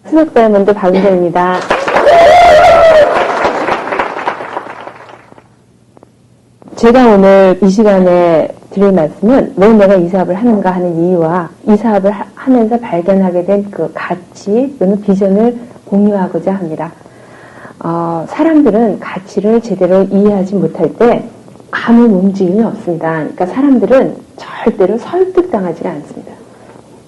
수석 다이아몬드 박은정입니다. 제가 오늘 이 시간에 드릴 말씀은 왜 내가 이 사업을 하는가 하는 이유와 이 사업을 하면서 발견하게 된 그 가치 또는 비전을 공유하고자 합니다. 사람들은 가치를 제대로 이해하지 못할 때 아무 움직임이 없습니다. 그러니까 사람들은 절대로 설득당하지 않습니다.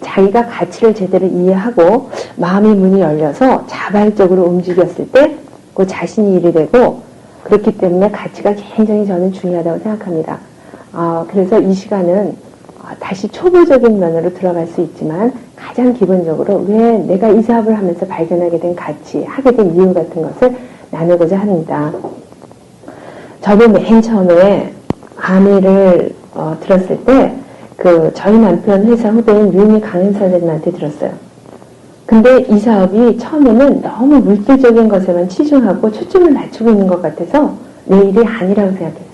자기가 가치를 제대로 이해하고 마음의 문이 열려서 자발적으로 움직였을 때 그 자신이 일이 되고, 그렇기 때문에 가치가 굉장히 저는 중요하다고 생각합니다. 그래서 이 시간은 다시 초보적인 면으로 들어갈 수 있지만 가장 기본적으로 왜 내가 이 사업을 하면서 발견하게 된 가치, 하게 된 이유 같은 것을 나누고자 합니다. 저도 맨 처음에 아내를 들었을 때 저희 남편 회사 후배인 유인희 강연사님한테 들었어요. 근데 이 사업이 처음에는 너무 물질적인 것에만 치중하고 초점을 맞추고 있는 것 같아서 내 일이 아니라고 생각했어요.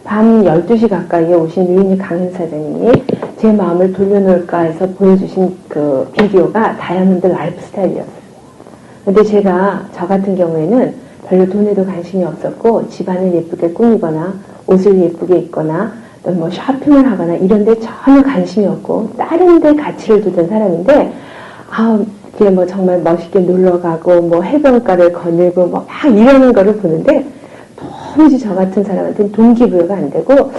밤 12시 가까이에 오신 유인희 강연사장님이 제 마음을 돌려놓을까 해서 보여주신 그 비디오가 다이아몬드 라이프스타일이었어요. 근데 제가 저 같은 경우에는 별로 돈에도 관심이 없었고 집안을 예쁘게 꾸미거나 옷을 예쁘게 입거나 또 뭐 쇼핑을 하거나 이런 데 전혀 관심이 없고 다른 데 가치를 두던 사람인데 그게 뭐 정말 멋있게 놀러 가고 뭐 해변가를 거닐고 뭐 막 이러는 거를 보는데 도무지 저 같은 사람한테는 동기부여가 안 되고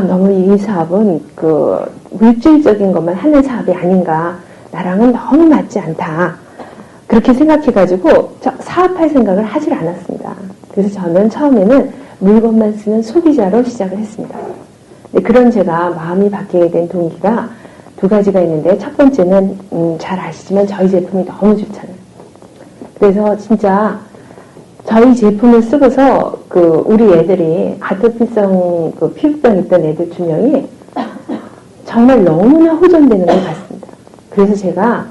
너무 이 사업은 그 물질적인 것만 하는 사업이 아닌가, 나랑은 너무 맞지 않다, 그렇게 생각해가지고 사업할 생각을 하질 않았습니다. 그래서 저는 처음에는 물건만 쓰는 소비자로 시작을 했습니다. 그런 제가 마음이 바뀌게 된 동기가 두 가지가 있는데, 첫 번째는 잘 아시지만 저희 제품이 너무 좋잖아요. 그래서 진짜 저희 제품을 쓰고서 우리 애들이 아토피성 피부병 있던 애들 2명이 정말 너무나 호전되는 걸 봤습니다. 그래서 제가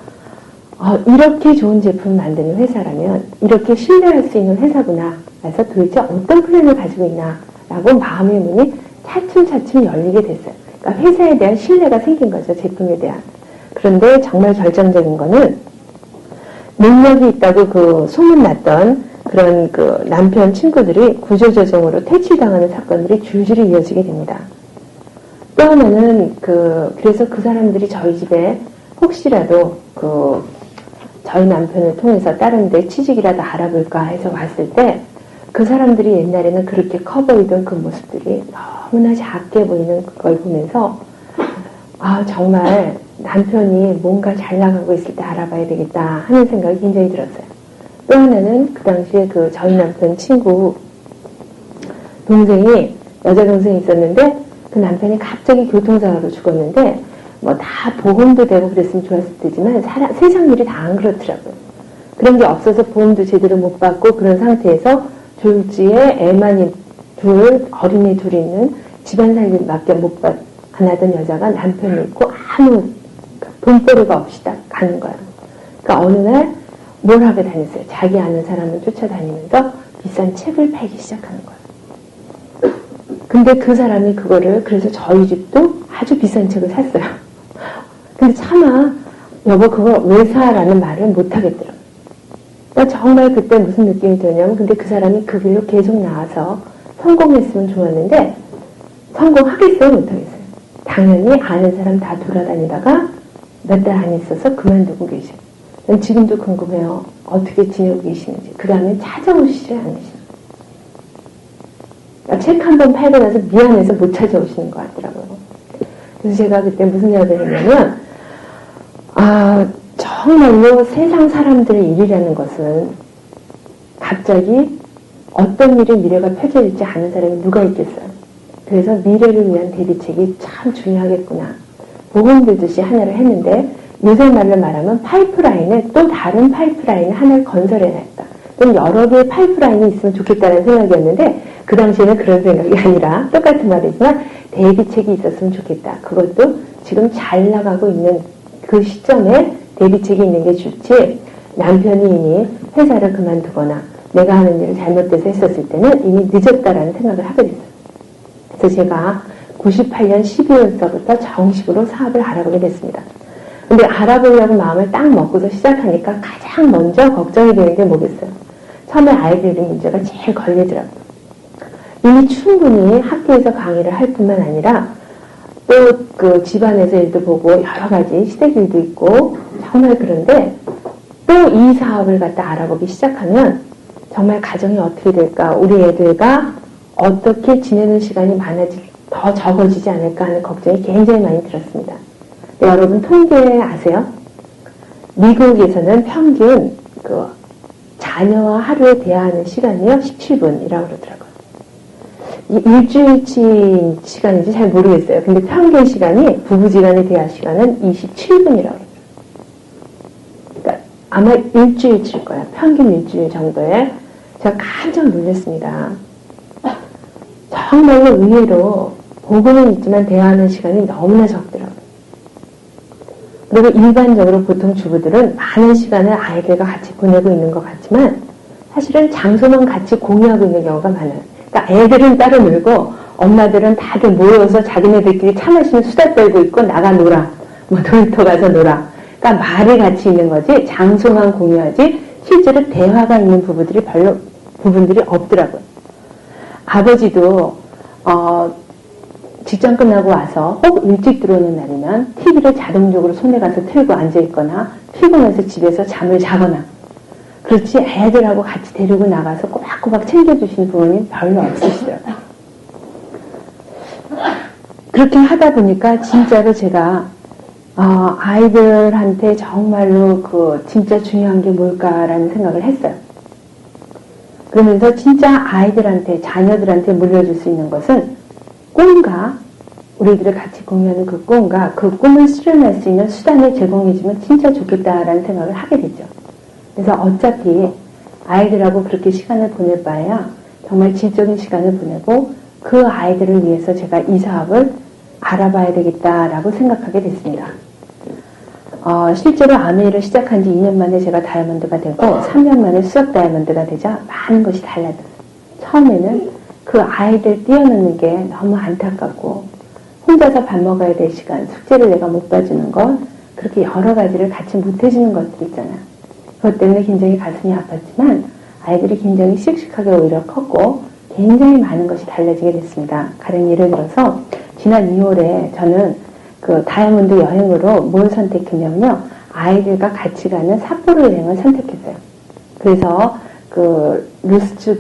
이렇게 좋은 제품을 만드는 회사라면 이렇게 신뢰할 수 있는 회사구나. 그래서 도대체 어떤 플랜을 가지고 있나 라고 마음의 문이 차츰차츰 열리게 됐어요. 그러니까 회사에 대한 신뢰가 생긴 거죠. 제품에 대한. 그런데 정말 결정적인 거는 능력이 있다고 소문났던 그런 남편 친구들이 구조조정으로 퇴치당하는 사건들이 줄줄이 이어지게 됩니다. 또 하나는 그래서 그 사람들이 저희 집에 혹시라도 저희 남편을 통해서 다른 데 취직이라도 알아볼까 해서 왔을 때 그 사람들이 옛날에는 그렇게 커 보이던 그 모습들이 너무나 작게 보이는 그걸 보면서 정말 남편이 뭔가 잘 나가고 있을 때 알아봐야 되겠다 하는 생각이 굉장히 들었어요. 또 하나는 그 당시에 저희 남편 친구 동생이, 여자 동생이 있었는데 그 남편이 갑자기 교통사고로 죽었는데 뭐 다 보험도 되고 그랬으면 좋았을 테지만 세상 일이 다 안 그렇더라고요. 그런 게 없어서 보험도 제대로 못 받고 그런 상태에서 졸지에 애만 어린애 둘이 있는 집안 살림밖에 안 하던 여자가 남편이 있고 아무 돈벌이가 없이 딱 가는 거야. 그러니까 어느 날 뭘 하게 다녔어요. 자기 아는 사람을 쫓아다니면서 비싼 책을 팔기 시작하는 거예요. 근데 그 사람이 그래서 저희 집도 아주 비싼 책을 샀어요. 근데 차마 여보 그걸 왜 사라는 말을 못 하겠더라고요. 그러니까 정말 그때 무슨 느낌이 드냐면, 근데 그 사람이 그 길로 계속 나와서 성공했으면 좋았는데 성공하겠어요? 못하겠어요? 당연히 아는 사람 다 돌아다니다가 몇 달 안 있어서 그만두고 계셔요. 전 지금도 궁금해요. 어떻게 지내고 계시는지. 그 다음에 찾아오시지 않으시는. 그러니까 책 한 번 팔고 나서 미안해서 못 찾아오시는 것 같더라고요. 그래서 제가 그때 무슨 생각을 했냐면, 정말로 세상 사람들의 일이라는 것은 갑자기 어떤 일이 미래가 펼쳐질지 아는 사람이 누가 있겠어요. 그래서 미래를 위한 대비책이 참 중요하겠구나. 보험 들듯이 하나를 했는데, 요새 말로 말하면 파이프라인에 또 다른 파이프라인 하나를 건설해냈다. 좀 여러 개의 파이프라인이 있으면 좋겠다는 생각이었는데, 그 당시에는 그런 생각이 아니라 똑같은 말이지만 대비책이 있었으면 좋겠다. 그것도 지금 잘 나가고 있는 그 시점에 대비책이 있는 게 좋지, 남편이 이미 회사를 그만두거나 내가 하는 일을 잘못돼서 했었을 때는 이미 늦었다라는 생각을 하게 됐어요. 그래서 제가 98년 12월서부터 정식으로 사업을 알아보게 됐습니다. 근데 알아보려고 마음을 딱 먹고서 시작하니까 가장 먼저 걱정이 되는 게 뭐겠어요? 처음에 아이들이 문제가 제일 걸리더라고요. 이미 충분히 학교에서 강의를 할 뿐만 아니라 또 그 집안에서 일도 보고 여러 가지 시댁 일도 있고 정말 그런데 또 이 사업을 갖다 알아보기 시작하면 정말 가정이 어떻게 될까, 우리 애들과 어떻게 지내는 시간이 더 적어지지 않을까 하는 걱정이 굉장히 많이 들었습니다. 네, 여러분 통계 아세요? 미국에서는 평균 그 자녀와 하루에 대화하는 시간이요 17분이라고 그러더라고요. 일주일치 시간인지 잘 모르겠어요. 근데 평균 시간이 부부지간의 대화 시간은 27분이라고 그래요. 그러니까 아마 일주일치일 거예요. 평균 일주일 정도에. 제가 깜짝 놀랐습니다. 정말로 의외로 보고는 있지만 대화하는 시간이 너무나 적더라고요. 그리고 일반적으로 보통 주부들은 많은 시간을 아이들과 같이 보내고 있는 것 같지만 사실은 장소만 같이 공유하고 있는 경우가 많아요. 그러니까 애들은 따로 놀고 엄마들은 다들 모여서 자기네들끼리 차 마시는 수다 떨고 있고 나가 놀아. 뭐 놀이터 가서 놀아. 그러니까 말이 같이 있는 거지 장소만 공유하지 실제로 대화가 있는 부분들이 없더라고요. 아버지도 직장 끝나고 와서 혹 일찍 들어오는 날이면 TV를 자동적으로 손에 가서 틀고 앉아있거나 피곤해서 집에서 잠을 자거나 그렇지 애들하고 같이 데리고 나가서 꼬박꼬박 챙겨주시는 부모님 별로 없으시더라고요. 그렇게 하다 보니까 진짜로 제가 아이들한테 정말로 진짜 중요한 게 뭘까라는 생각을 했어요. 그러면서 진짜 아이들한테 자녀들한테 물려줄 수 있는 것은 꿈과 우리들이 같이 공유하는 그 꿈과 그 꿈을 실현할 수 있는 수단을 제공해주면 진짜 좋겠다라는 생각을 하게 됐죠. 그래서 어차피 아이들하고 그렇게 시간을 보낼 바에야 정말 질적인 시간을 보내고 그 아이들을 위해서 제가 이 사업을 알아봐야 되겠다라고 생각하게 됐습니다. 실제로 아메이를 시작한 지 2년 만에 제가 다이아몬드가 되고 3년 만에 수석 다이아몬드가 되자 많은 것이 달라졌어요. 처음에는 그 아이들 띄워놓는 게 너무 안타깝고 혼자서 밥 먹어야 될 시간, 숙제를 내가 못 봐주는 것, 그렇게 여러 가지를 같이 못 해주는 것들 있잖아요. 그것 때문에 굉장히 가슴이 아팠지만 아이들이 굉장히 씩씩하게 오히려 컸고 굉장히 많은 것이 달라지게 됐습니다. 가령 예를 들어서 지난 2월에 저는 그 다이아몬드 여행으로 뭘 선택했냐면요. 아이들과 같이 가는 삿포로 여행을 선택했어요. 그래서 그 루스츠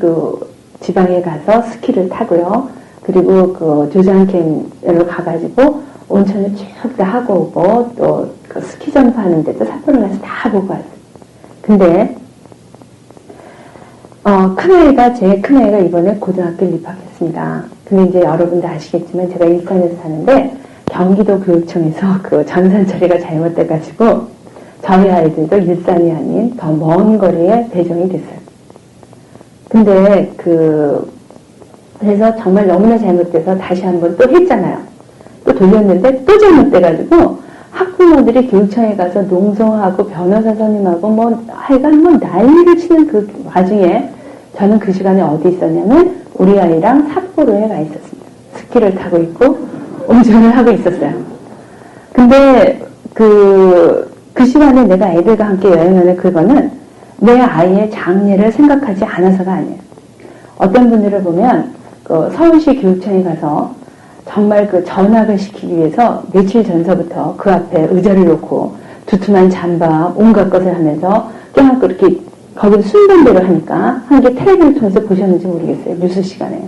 지방에 가서 스키를 타고요. 그리고 그 조장캠으로 가가지고 온천을 쭉 다 하고 오고 또 그 스키 점프하는 데도 삿포로 가서 다 보고 왔어요. 근데 제일 큰 아이가 이번에 고등학교에 입학했습니다. 근데 이제 여러분도 아시겠지만 제가 일산에서 사는데 경기도 교육청에서 그 전산 처리가 잘못돼가지고 저희 아이들도 일산이 아닌 더 먼 거리에 배정이 됐어요. 근데 그래서 정말 너무나 잘못돼서 다시 한번 또 했잖아요. 또 돌렸는데 또 잘못돼가지고 학부모들이 교육청에 가서 농성하고 변호사 선임하고 하여간 난리를 치는 그 와중에 저는 그 시간에 어디 있었냐면 우리 아이랑 삿포로에 가 있었습니다. 스키를 타고 있고 운전을 하고 있었어요. 근데 그 시간에 내가 애들과 함께 여행하는 그거는 내 아이의 장래를 생각하지 않아서가 아니에요. 어떤 분들을 보면 서울시 교육청에 가서 정말 전학을 시키기 위해서 며칠 전서부터 그 앞에 의자를 놓고 두툼한 잠바 온갖 것을 하면서 껴안고 이렇게 거기를 순번대로 하니까 한 게 텔레비를 통해서 보셨는지 모르겠어요. 뉴스 시간에.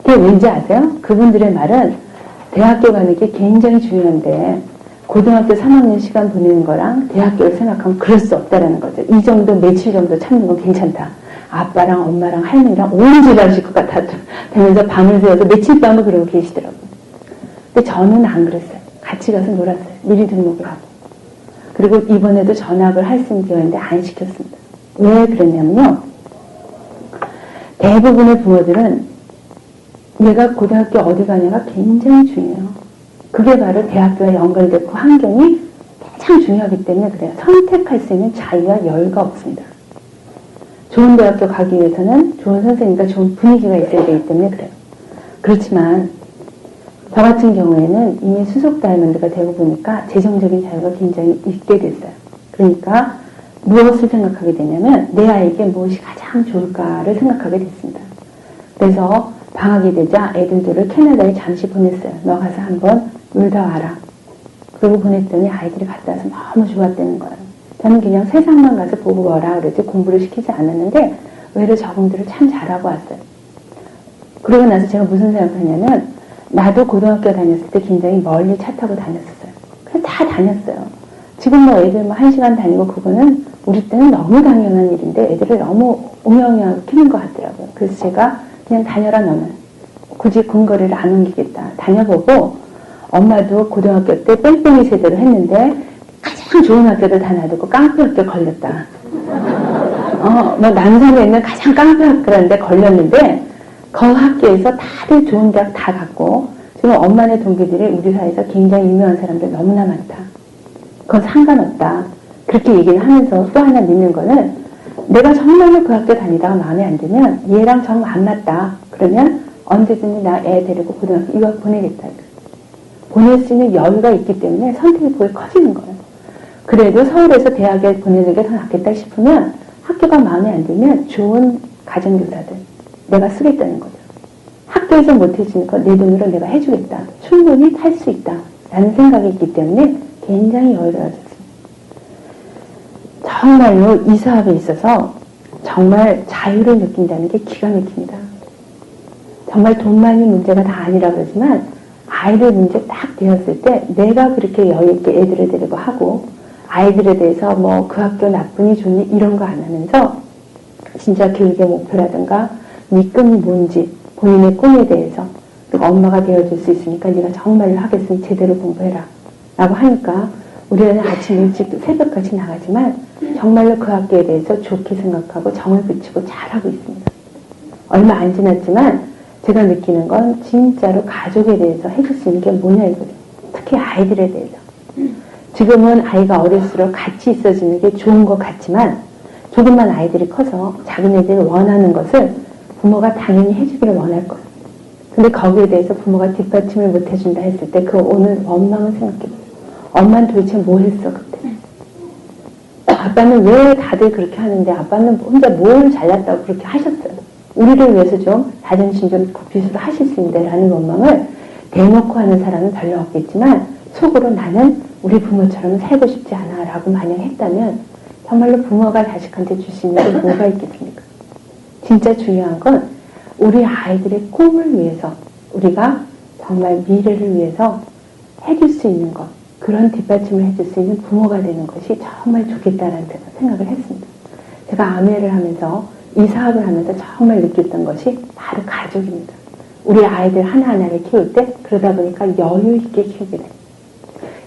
그게 왠지 아세요? 그분들의 말은 대학교 가는 게 굉장히 중요한데 고등학교 3학년 시간 보내는 거랑 대학교를 생각하면 그럴 수 없다라는 거죠. 이 정도 며칠 정도 참는 건 괜찮다. 아빠랑 엄마랑 할머니랑 온 집안 식구 같아 되면서 밤을 새워서 며칠 밤을 그러고 계시더라고요. 근데 저는 안 그랬어요. 같이 가서 놀았어요. 미리 등록을 하고. 그리고 이번에도 전학을 할 수 있는 기회인데 안 시켰습니다. 왜 그랬냐면요. 대부분의 부모들은 얘가 고등학교 어디 가냐가 굉장히 중요해요. 그게 바로 대학교와 연결되고 환경이 가장 중요하기 때문에 그래요. 선택할 수 있는 자유와 여유가 없습니다. 좋은 대학교 가기 위해서는 좋은 선생님과 좋은 분위기가 있어야 되기 때문에 그래요. 그렇지만 저 같은 경우에는 이미 수속 다이아몬드가 되고 보니까 재정적인 자유가 굉장히 있게 됐어요. 그러니까 무엇을 생각하게 되냐면 내 아이에게 무엇이 가장 좋을까를 생각하게 됐습니다. 그래서 방학이 되자 애들들을 캐나다에 잠시 보냈어요. 너 가서 한번 놀다 와라. 그리고 보냈더니 아이들이 갔다 와서 너무 좋았다는 거예요. 저는 그냥 세상만 가서 보고 와라 그러지 공부를 시키지 않았는데 의외로 적응들을 참 잘하고 왔어요. 그러고 나서 제가 무슨 생각을 하냐면 나도 고등학교 다녔을 때 굉장히 멀리 차 타고 다녔었어요. 그래서 다 다녔어요. 지금 뭐 애들 뭐 1시간 다니고 그거는 우리 때는 너무 당연한 일인데 애들을 너무 옹영하게 키는 것 같더라고요. 그래서 제가 그냥 다녀라 너는. 굳이 근거리를 안 옮기겠다. 다녀보고 엄마도 고등학교 때 뺑뺑이 세대로 했는데 가장 좋은 학교를 다 놔두고 깡패 학교 걸렸다. 뭐 남산에 있는 가장 깡패 학교라는데 걸렸는데 그 학교에서 다들 좋은 대학 다 갔고 지금 엄마네 동기들이 우리 사회에서 굉장히 유명한 사람들 너무나 많다. 그건 상관없다. 그렇게 얘기를 하면서 또 하나 믿는 거는 내가 정말로 그 학교 다니다가 마음에 안 들면 얘랑 정 안 맞다. 그러면 언제든지 나 애 데리고 고등학교 유학 보내겠다. 보낼 수 있는 여유가 있기 때문에 선택이 그게 커지는 거예요. 그래도 서울에서 대학에 보내는 게 더 낫겠다 싶으면 학교가 마음에 안 들면 좋은 가정교사들 내가 쓰겠다는 거죠. 학교에서 못해주는 거 내 돈으로 내가 해주겠다. 충분히 할 수 있다. 라는 생각이 있기 때문에 굉장히 여유로워졌습니다. 정말로 이 사업에 있어서 정말 자유를 느낀다는 게 기가 막힙니다. 정말 돈만이 문제가 다 아니라 그러지만 아이들 문제 딱 되었을 때 내가 그렇게 여유있게 애들을 데리고 하고 아이들에 대해서 뭐 그 학교 나쁘니 좋니 이런 거 안 하면서 진짜 교육의 목표라든가 네 꿈이 뭔지 본인의 꿈에 대해서 그리고 엄마가 되어줄 수 있으니까 네가 정말로 하겠으니 제대로 공부해라 라고 하니까 우리는 아침 일찍 새벽까지 나가지만 정말로 그 학교에 대해서 좋게 생각하고 정을 붙이고 잘하고 있습니다. 얼마 안 지났지만 제가 느끼는 건 진짜로 가족에 대해서 해줄 수 있는 게 뭐냐 이거죠. 특히 아이들에 대해서. 지금은 아이가 어릴수록 같이 있어주는 게 좋은 것 같지만 조금만 아이들이 커서 자기네들이 원하는 것을 부모가 당연히 해주기를 원할 거예요. 근데 거기에 대해서 부모가 뒷받침을 못 해준다 했을 때 그 오늘 원망을 생각해보세요. 엄마는 도대체 뭐 했어 그때? 아빠는 왜 다들 그렇게 하는데 아빠는 혼자 뭘 잘났다고 그렇게 하셨어요. 우리를 위해서 좀 자존심 좀 굽히셔서 하실 수 있는데 라는 원망을 대놓고 하는 사람은 별로 없겠지만 속으로 나는 우리 부모처럼 살고 싶지 않아 라고 만약 했다면 정말로 부모가 자식한테 줄 수 있는 게 뭐가 있겠습니까? 진짜 중요한 건 우리 아이들의 꿈을 위해서 우리가 정말 미래를 위해서 해줄 수 있는 것 그런 뒷받침을 해줄 수 있는 부모가 되는 것이 정말 좋겠다라는 생각을 했습니다. 제가 아메를 하면서 이 사업을 하면서 정말 느꼈던 것이 바로 가족입니다. 우리 아이들 하나하나를 키울 때 그러다 보니까 여유 있게 키우게 돼요.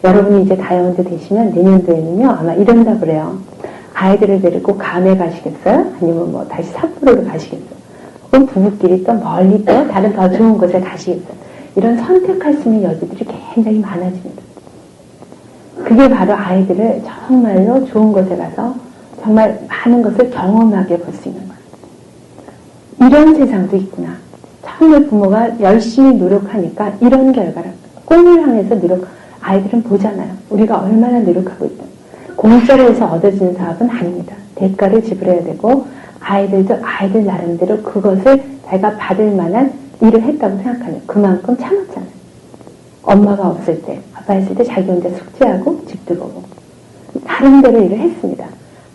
여러분이 이제 다이아몬드 되시면 내년도에는요 아마 이런다 그래요. 아이들을 데리고 감에 가시겠어요? 아니면 뭐 다시 삿포로로 가시겠어요? 혹은 부부끼리 또 멀리 또 다른 더 좋은 곳에 가시겠어요? 이런 선택할 수 있는 여지들이 굉장히 많아집니다. 그게 바로 아이들을 정말로 좋은 곳에 가서 정말 많은 것을 경험하게 볼 수 있는 거예요. 이런 세상도 있구나. 정말 부모가 열심히 노력하니까 이런 결과를 꿈을 향해서 아이들은 보잖아요. 우리가 얼마나 노력하고 있다. 공짜로 해서 얻어지는 사업은 아닙니다. 대가를 지불해야 되고 아이들도 아이들 나름대로 그것을 자기가 받을 만한 일을 했다고 생각하는 그만큼 참았잖아요. 엄마가 없을 때 아빠 있을 때 자기 혼자 숙제하고 집도 보고 나름대로 일을 했습니다.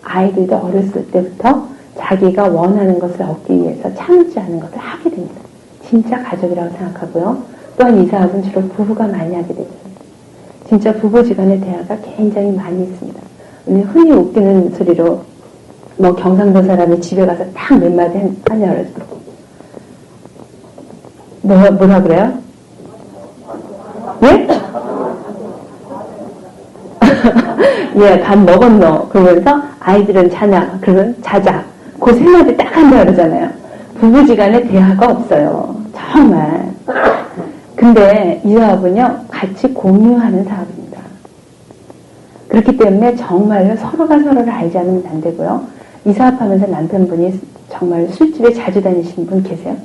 아이들도 어렸을 때부터 자기가 원하는 것을 얻기 위해서 참지 않은 것을 하게 됩니다. 진짜 가족이라고 생각하고요. 또한 이 사업은 주로 부부가 많이 하게 되죠. 진짜 부부지간의 대화가 굉장히 많이 있습니다. 흔히 웃기는 소리로 뭐 경상도 사람이 집에 가서 딱 몇 마디 하냐 그러죠. 뭐라 그래요? 예? 예, 밥 먹었노. 그러면서 아이들은 자나. 그러면 자자. 그 세 마디 딱 한다 그러잖아요. 부부지간에 대화가 없어요. 정말. 근데 이 사업은요, 같이 공유하는 사업입니다. 그렇기 때문에 정말로 서로가 서로를 알지 않으면 안 되고요. 이 사업하면서 남편분이 정말 술집에 자주 다니시는 분 계세요?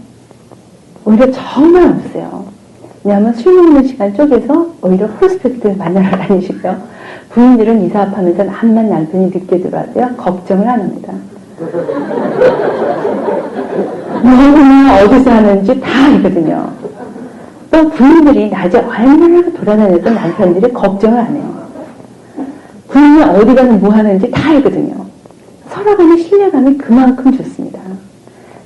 오히려 정말 없어요. 왜냐하면 술 먹는 시간 쪼개서 오히려 프로스펙트를 만나러 다니시고요. 부인들은 이사업하면서 암만 남편이 늦게 들어와도요, 걱정을 안 합니다. 누구나 어디서 하는지 다 알거든요. 또 부인들이 낮에 얼마나 돌아다녀도 남편들이 걱정을 안 해요. 부인이 어디 가서 뭐 하는지 다 알거든요. 서로 간의 신뢰감이 그만큼 좋습니다.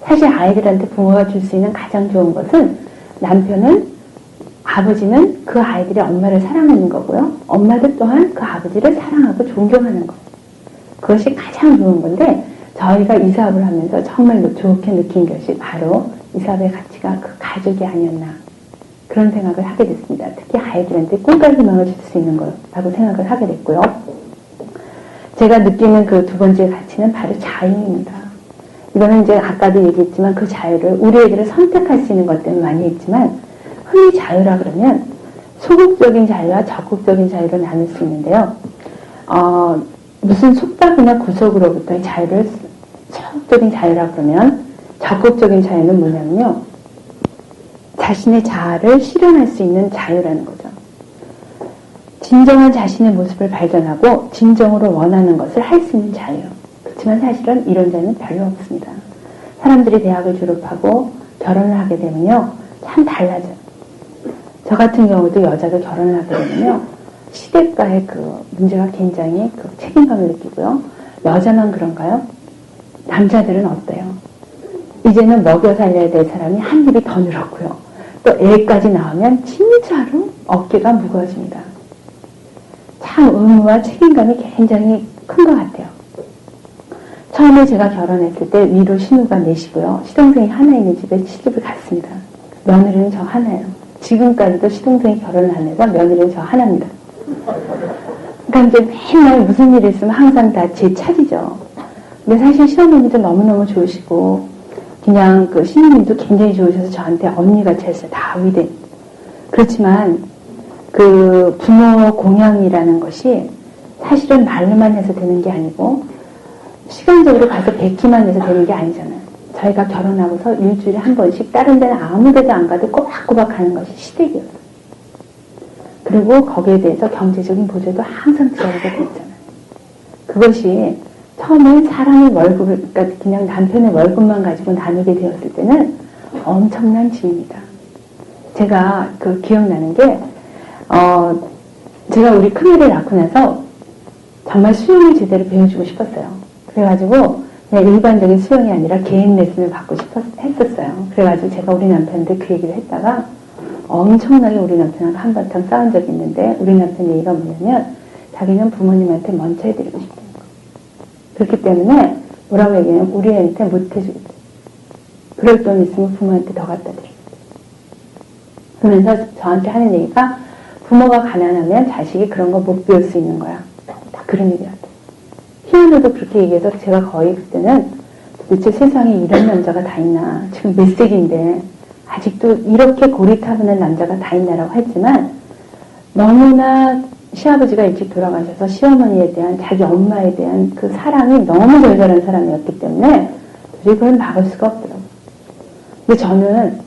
사실 아이들한테 부모가 줄 수 있는 가장 좋은 것은 남편은, 아버지는 그 아이들이 엄마를 사랑하는 거고요. 엄마들 또한 그 아버지를 사랑하고 존경하는 거. 그것이 가장 좋은 건데, 저희가 이 사업을 하면서 정말로 좋게 느낀 것이 바로 이 사업의 가치가 그 가족이 아니었나, 그런 생각을 하게 됐습니다. 특히 아이들한테 꿈과 희망을 줄 수 있는 거라고 생각을 하게 됐고요. 제가 느끼는 그 두 번째 가치는 바로 자유입니다. 이거는 이제 아까도 얘기했지만 그 자유를 우리 애들을 선택할 수 있는 것 때문에 많이 했지만, 흔히 자유라 그러면 소극적인 자유와 적극적인 자유를 나눌 수 있는데요. 무슨 속박이나 구속으로부터의 자유를 소극적인 자유라 그러면, 적극적인 자유는 뭐냐면요, 자신의 자아를 실현할 수 있는 자유라는 거죠. 진정한 자신의 모습을 발견하고 진정으로 원하는 것을 할 수 있는 자유. 그렇지만 사실은 이런 자유는 별로 없습니다. 사람들이 대학을 졸업하고 결혼을 하게 되면요, 참 달라져요. 저 같은 경우도 여자가 결혼을 하게 되면요, 시댁과의 그 문제가 굉장히 그 책임감을 느끼고요. 여자만 그런가요? 남자들은 어때요? 이제는 먹여 살려야 될 사람이 한 입이 더 늘었고요. 또 애까지 나오면 진짜로 어깨가 무거워집니다. 참 의무와 책임감이 굉장히 큰 것 같아요. 처음에 제가 결혼했을 때 위로 신우가 넷이고요. 시동생이 하나 있는 집에 시집을 갔습니다. 며느리는 저 하나예요. 지금까지도 시동생이 결혼을 안 해서 며느리는 저 하나입니다. 그러니까 이제 맨날 무슨 일이 있으면 항상 다 제 차지죠. 근데 사실 시어머니도 너무너무 좋으시고, 그냥 그 시누님도 굉장히 좋으셔서 저한테 언니같이 했어요. 다 위대. 그렇지만 그 부모 공양이라는 것이 사실은 말로만 해서 되는 게 아니고, 시간적으로 가서 뵙기만 해서 되는 게 아니잖아요. 저희가 결혼하고서 일주일에 한 번씩 다른 데는 아무 데도 안 가도 꼬박꼬박 가는 것이 시댁이었어요. 그리고 거기에 대해서 경제적인 보조도 항상 지원하게 됐잖아요. 그것이 처음에 사람의 월급을, 그러니까 그냥 남편의 월급만 가지고 나누게 되었을 때는 엄청난 짐입니다. 제가 그 기억나는 게, 제가 우리 큰애를 낳고 나서 정말 수영을 제대로 배워주고 싶었어요. 그래가지고 그냥 일반적인 수영이 아니라 개인 레슨을 받고 했었어요. 그래가지고 제가 우리 남편한테 그 얘기를 했다가 엄청나게 우리 남편하고 한바탕 싸운 적이 있는데, 우리 남편 얘기가 뭐냐면 자기는 부모님한테 먼저 해드리고 싶다는 거. 그렇기 때문에 뭐라고 얘기하냐면 우리 애한테 못 해주겠다. 그럴 돈 있으면 부모한테 더 갖다 드리겠다. 그러면서 저한테 하는 얘기가, 부모가 가난하면 자식이 그런 거 못 배울 수 있는 거야. 딱 그런 얘기 같아요. 희한해도 그렇게 얘기해서 제가 거의 그때는 도대체 세상에 이런 남자가 다 있나, 지금 몇 세기인데 아직도 이렇게 고리타분한 남자가 다 있나라고 했지만, 너무나 시아버지가 일찍 돌아가셔서 시어머니에 대한, 자기 엄마에 대한 그 사랑이 너무 절절한 사람이었기 때문에 도저히 그걸 막을 수가 없더라고요. 근데 저는,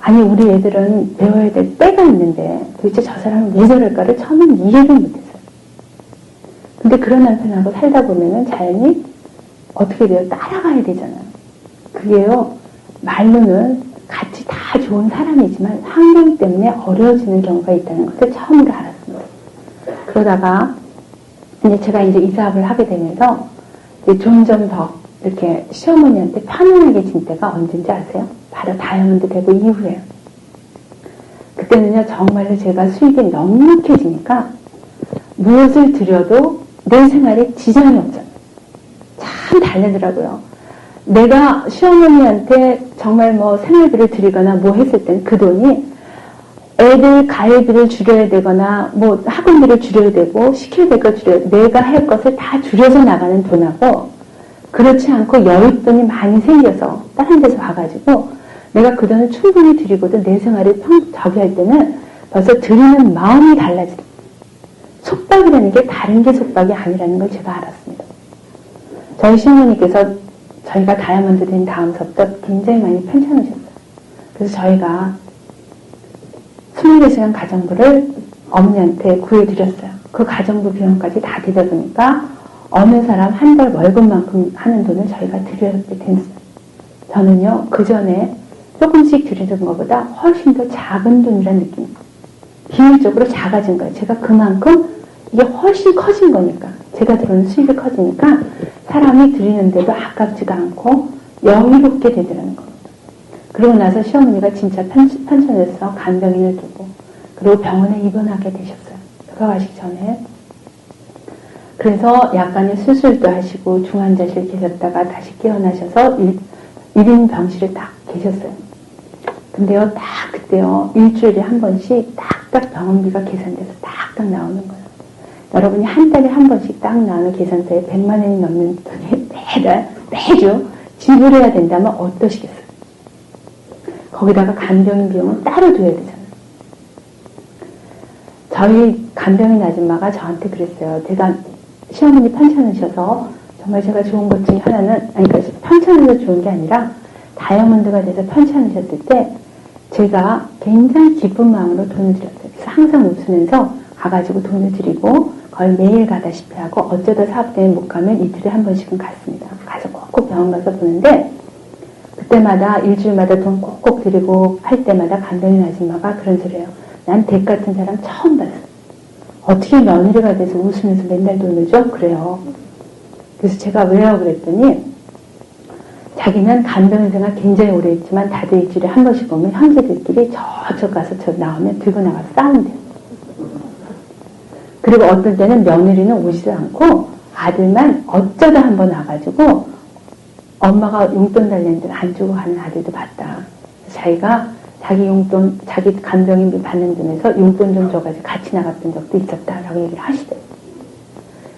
아니 우리 애들은 배워야 될 때가 있는데 도대체 저 사람은 왜 저럴까를 처음엔 이해를 못했어요. 근데 그런 남편하고 살다 보면은 자연히 어떻게 돼요? 따라가야 되잖아요. 그게요, 말로는 같이 다 좋은 사람이지만 환경 때문에 어려워지는 경우가 있다는 것을 처음으로 알았습니다. 그러다가 이제 제가 이제 이 사업을 하게 되면서 이제 점점 더 이렇게 시어머니한테 편안하게 진 때가 언제인지 아세요? 바로 다이아몬드 되고 이후에요. 그때는요, 정말로 제가 수익이 넉넉해지니까 무엇을 드려도 내 생활에 지장이 없잖아요. 참 다르더라고요. 내가 시어머니한테 정말 뭐 생활비를 드리거나 뭐 했을 땐 그 돈이 애들 가해비를 줄여야 되거나 뭐 학원비를 줄여야 되고 시켜야 될 거 줄여야, 내가 할 것을 다 줄여서 나가는 돈하고, 그렇지 않고 여윳돈이 많이 생겨서 다른 데서 와가지고 내가 그 돈을 충분히 드리고도 내 생활을 저기 할 때는 벌써 드리는 마음이 달라지더라고요. 속박이라는 게 다른 게 속박이 아니라는 걸 제가 알았습니다. 저희 시어머니께서 저희가 다이아몬드 된 다음서부터 굉장히 많이 편찮으셨어요. 그래서 저희가 24시간 가정부를 어머니한테 구해드렸어요. 그 가정부 비용까지 다 되다 보니까 어느 사람 한 달 월급만큼 하는 돈을 저희가 드려야게 됐어요. 저는요, 그 전에 조금씩 드리는 것보다 훨씬 더 작은 돈이라는 느낌. 비율적으로 작아진 거예요. 제가 그만큼 이게 훨씬 커진 거니까. 제가 들어오는 수입이 커지니까 사람이 드리는데도 아깝지가 않고 여유롭게 되더라는 겁니다. 그러고 나서 시어머니가 진짜 편찮에서 간병인을 두고 그리고 병원에 입원하게 되셨어요. 돌아가시기 전에. 그래서 약간의 수술도 하시고 중환자실 계셨다가 다시 깨어나셔서 1인 병실에 딱 계셨어요. 근데요, 딱 그때요, 일주일에 한 번씩 딱딱 병원비가 계산돼서 딱딱 나오는 거예요. 여러분이 한 달에 한 번씩 딱 나오는 계산서에 100만 원이 넘는 돈이 매주 지불해야 된다면 어떠시겠어요? 거기다가 간병인 비용은 따로 둬야 되잖아요. 저희 간병인 아줌마가 저한테 그랬어요. 제가 시어머니 편찮으셔서 정말 제가 좋은 것 중에 하나는, 그러니까 편찮으셔서 좋은 게 아니라 다이아몬드가 돼서 편찮으셨을 때 제가 굉장히 기쁜 마음으로 돈을 드렸어요. 그래서 항상 웃으면서 가가지고 돈을 드리고 거의 매일 가다시피 하고 어쩌다 사업 때문에 못 가면 이틀에 한 번씩은 갔습니다. 가서 꼭꼭 병원 가서 보는데 그때마다 일주일마다 돈 꼭꼭 드리고 할 때마다 간병인 아줌마가 그런 소리예요. 난 댁 같은 사람 처음 봤어. 어떻게 며느리가 돼서 웃으면서 맨날 돈을 줘? 그래요. 그래서 제가 왜요? 그랬더니 자기는 간병인 생활 굉장히 오래 했지만 다들 일주일에 한 번씩 오면 형제들끼리 저쪽 가서 저 나오면 들고 나가서 싸운대요. 그리고 어떤 때는 며느리는 오지도 않고 아들만 어쩌다 한 번 와가지고 엄마가 용돈 달랬는데 안 주고 가는 아들도 봤다. 자기가 자기 용돈, 자기 간병인비 받는 돈에서 용돈 좀 줘가지고 같이 나갔던 적도 있었다라고 얘기를 하시더라고요.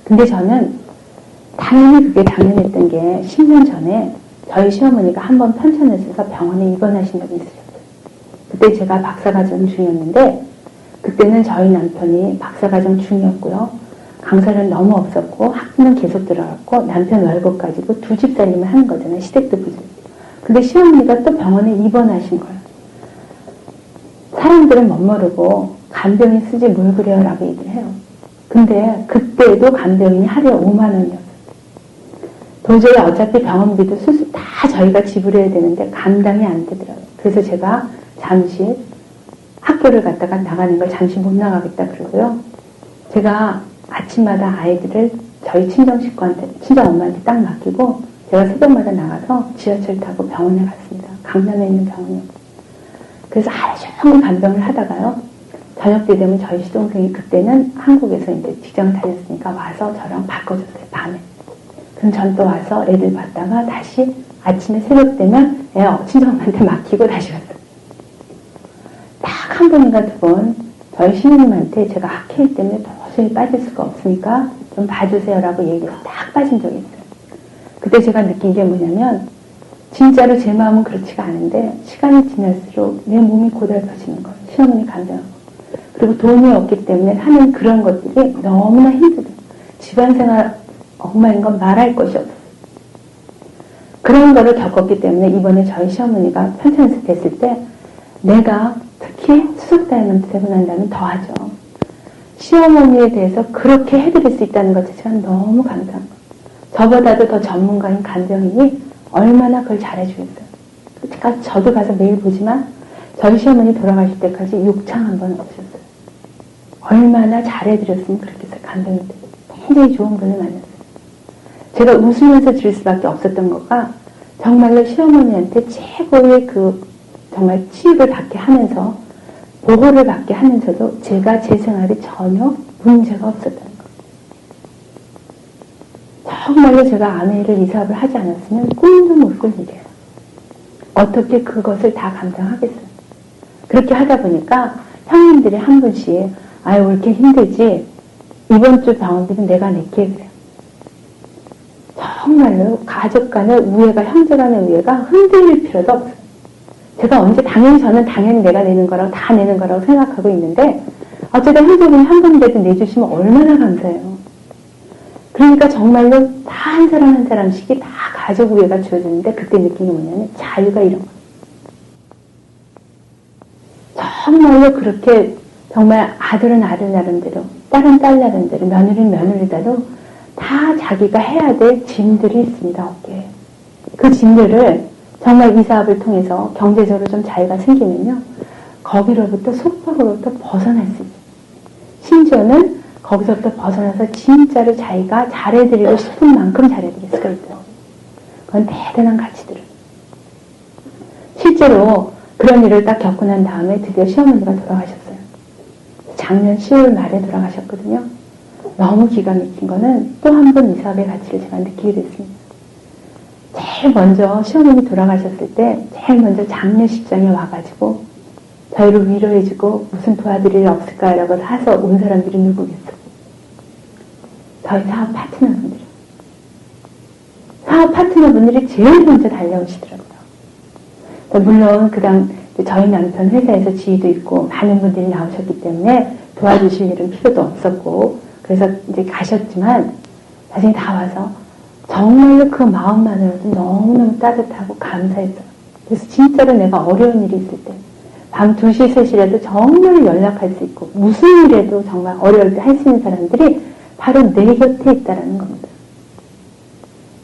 근데 저는 당연히 그게 당연했던 게 10년 전에 저희 시어머니가 한번 편찮으셔서 병원에 입원하신 적이 있으셨어요. 그때 제가 박사과정 중이었는데 그때는 저희 남편이 박사과정 중이었고요. 강사는 너무 없었고 학비는 계속 들어갔고 남편 월급 가지고 두 집 살림을 하는 거잖아요. 시댁도 부지. 근데 시어머니가 또 병원에 입원하신 거예요. 사람들은 못 모르고 간병인 쓰지 뭘 그래요 라고 얘기를 해요. 근데 그때도 간병인이 하루에 5만 원이었어요. 도저히 어차피 병원비도 수술 다 저희가 지불해야 되는데 감당이 안 되더라고요. 그래서 제가 잠시 학교를 갔다가 나가는 걸 잠시 못 나가겠다 그러고요. 제가 아침마다 아이들을 저희 친정식구한테, 친정엄마한테 딱 맡기고 제가 새벽마다 나가서 지하철 타고 병원에 갔습니다. 강남에 있는 병원이요. 그래서 하루 종일 간병을 하다가요. 저녁 때 되면 저희 시동생이 그때는 한국에서 이제 직장을 다녔으니까 와서 저랑 바꿔줬어요. 밤에. 그럼 전 또 와서 애들 봤다가 다시 아침에 새벽 되면 애 친정엄마한테 맡기고 다시 갔어요. 딱 한 번인가 두 번 저희 신우님한테 제가 학회 때문에 도저히 빠질 수가 없으니까 좀 봐주세요라고 얘기해서 딱 빠진 적이 있어요. 그때 제가 느낀 게 뭐냐면 진짜로 제 마음은 그렇지가 않은데 시간이 지날수록 내 몸이 고달퍼지는 거예요. 시어머니 간병하고. 그리고 돈이 없기 때문에 하는 그런 것들이 너무나 힘들어요. 집안생활 엉망인 건 말할 것이 없어요. 그런 거를 겪었기 때문에 이번에 저희 시어머니가 편찮을 됐을 때 내가 특히 수석 다이아몬드 되고 난 다음에 더하죠. 시어머니에 대해서 그렇게 해드릴 수 있다는 것 자체가 너무 감사한 거예요. 저보다도 더 전문가인 간병인이 얼마나 그걸 잘해주겠어요. 그러니까 저도 가서 매일 보지만 저희 시어머니 돌아가실 때까지 욕창 한 번 없으셨어요. 얼마나 잘해드렸으면 그렇겠어요. 간병인들. 굉장히 좋은 분을 만났어요. 제가 웃으면서 드릴 수밖에 없었던 거가 정말로 시어머니한테 최고의 정말 치유를 받게 하면서 보호를 받게 하면서도 제가 제 생활에 전혀 문제가 없었다는 거예요. 정말로 제가 아내를 이 사업을 하지 않았으면 꿈도 못 꿀 일이에요. 어떻게 그것을 다 감당하겠어요. 그렇게 하다 보니까 형님들이 한 분씩 아유 왜 이렇게 힘들지 이번 주 병원비는 내가 낼게 그래요. 정말로 가족 간의 우애가 형제 간의 우애가 흔들릴 필요도 없어요. 제가 언제 저는 내가 내는 거라고 다 내는 거라고 생각하고 있는데 어쩌다 형제분이 한 번이라도 내주시면 얼마나 감사해요. 그러니까 정말로 다 한 사람 한 사람씩이 다 가족 우애가 주어지는데 그때 느낀 게 뭐냐면 자유가 이런 거예요. 정말 정말로 그렇게 정말 아들은 아들 나름대로, 딸은 딸 나름대로, 며느리는 며느리대로 다 자기가 해야 될 짐들이 있습니다, 어깨에. 그 짐들을 정말 이 사업을 통해서 경제적으로 좀 자유가 생기면요, 거기로부터 속박으로부터 벗어날 수 있어요. 심지어는 거기서부터 벗어나서 진짜로 자기가 잘해드리고 싶은 만큼 잘해드릴 수가 있더라고요. 그건 대단한 가치들은. 실제로 그런 일을 딱 겪고 난 다음에 드디어 시어머니가 돌아가셨어요. 작년 10월 말에 돌아가셨거든요. 너무 기가 막힌 거는 또 한 번 이 사업의 가치를 제가 느끼게 됐습니다. 제일 먼저 시어머니 돌아가셨을 때 제일 먼저 장례식장에 와가지고 저희를 위로해주고 무슨 도와드릴 일 없을까라고 해서 온 사람들이 누구겠어? 저희 사업 파트너분들이요. 사업 파트너분들이 제일 먼저 달려오시더라고요. 물론 그당 저희 남편 회사에서 지위도 있고 많은 분들이 나오셨기 때문에 도와주실 일은 필요도 없었고 그래서 이제 가셨지만 나중에 다 와서 정말로 그 마음만으로도 너무너무 따뜻하고 감사했어요. 그래서 진짜로 내가 어려운 일이 있을 때 밤 2시, 3시라도 정말 연락할 수 있고 무슨 일에도 정말 어려울 때 할 수 있는 사람들이 바로 내 곁에 있다는 겁니다.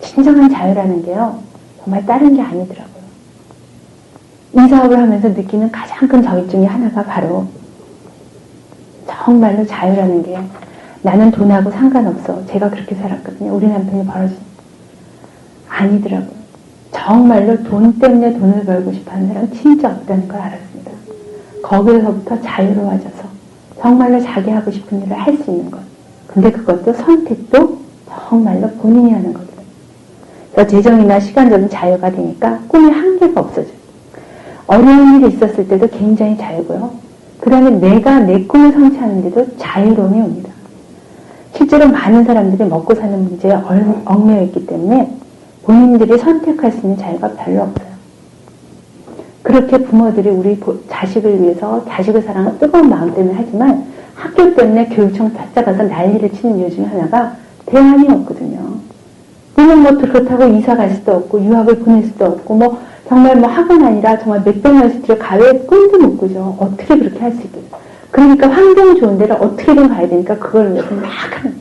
진정한 자유라는 게요. 정말 다른 게 아니더라고요. 이 사업을 하면서 느끼는 가장 큰 저희 중에 하나가 바로 정말로 자유라는 게 나는 돈하고 상관없어. 제가 그렇게 살았거든요. 우리 남편이 벌어진 아니더라고요. 정말로 돈 때문에 돈을 벌고 싶어하는 사람 진짜 없다는 걸 알았습니다. 거기서부터 자유로워져서 정말로 자기 하고 싶은 일을 할 수 있는 것. 근데 그것도 선택도 정말로 본인이 하는 거거든요. 그래서 재정이나 시간적인 자유가 되니까 꿈의 한계가 없어져요. 어려운 일이 있었을 때도 굉장히 자유고요. 그 다음에 내가 내 꿈을 성취하는데도 자유로움이 옵니다. 실제로 많은 사람들이 먹고 사는 문제에 얽매여 있기 때문에 본인들이 선택할 수 있는 자유가 별로 없어요. 그렇게 부모들이 우리 자식을 위해서 자식을 사랑하는 뜨거운 마음 때문에 하지만 학교 때문에 교육청 찾아가서 난리를 치는 이유 중에 하나가 대안이 없거든요. 물론 뭐 그렇다고 이사 갈 수도 없고 유학을 보낼 수도 없고 뭐 정말 뭐 학원 아니라 정말 맥도날드를 가외에 꿈도 못 꾸죠. 어떻게 그렇게 할 수 있겠어요. 그러니까 환경 좋은 데를 어떻게든 가야 되니까 그걸 위해서 막 하는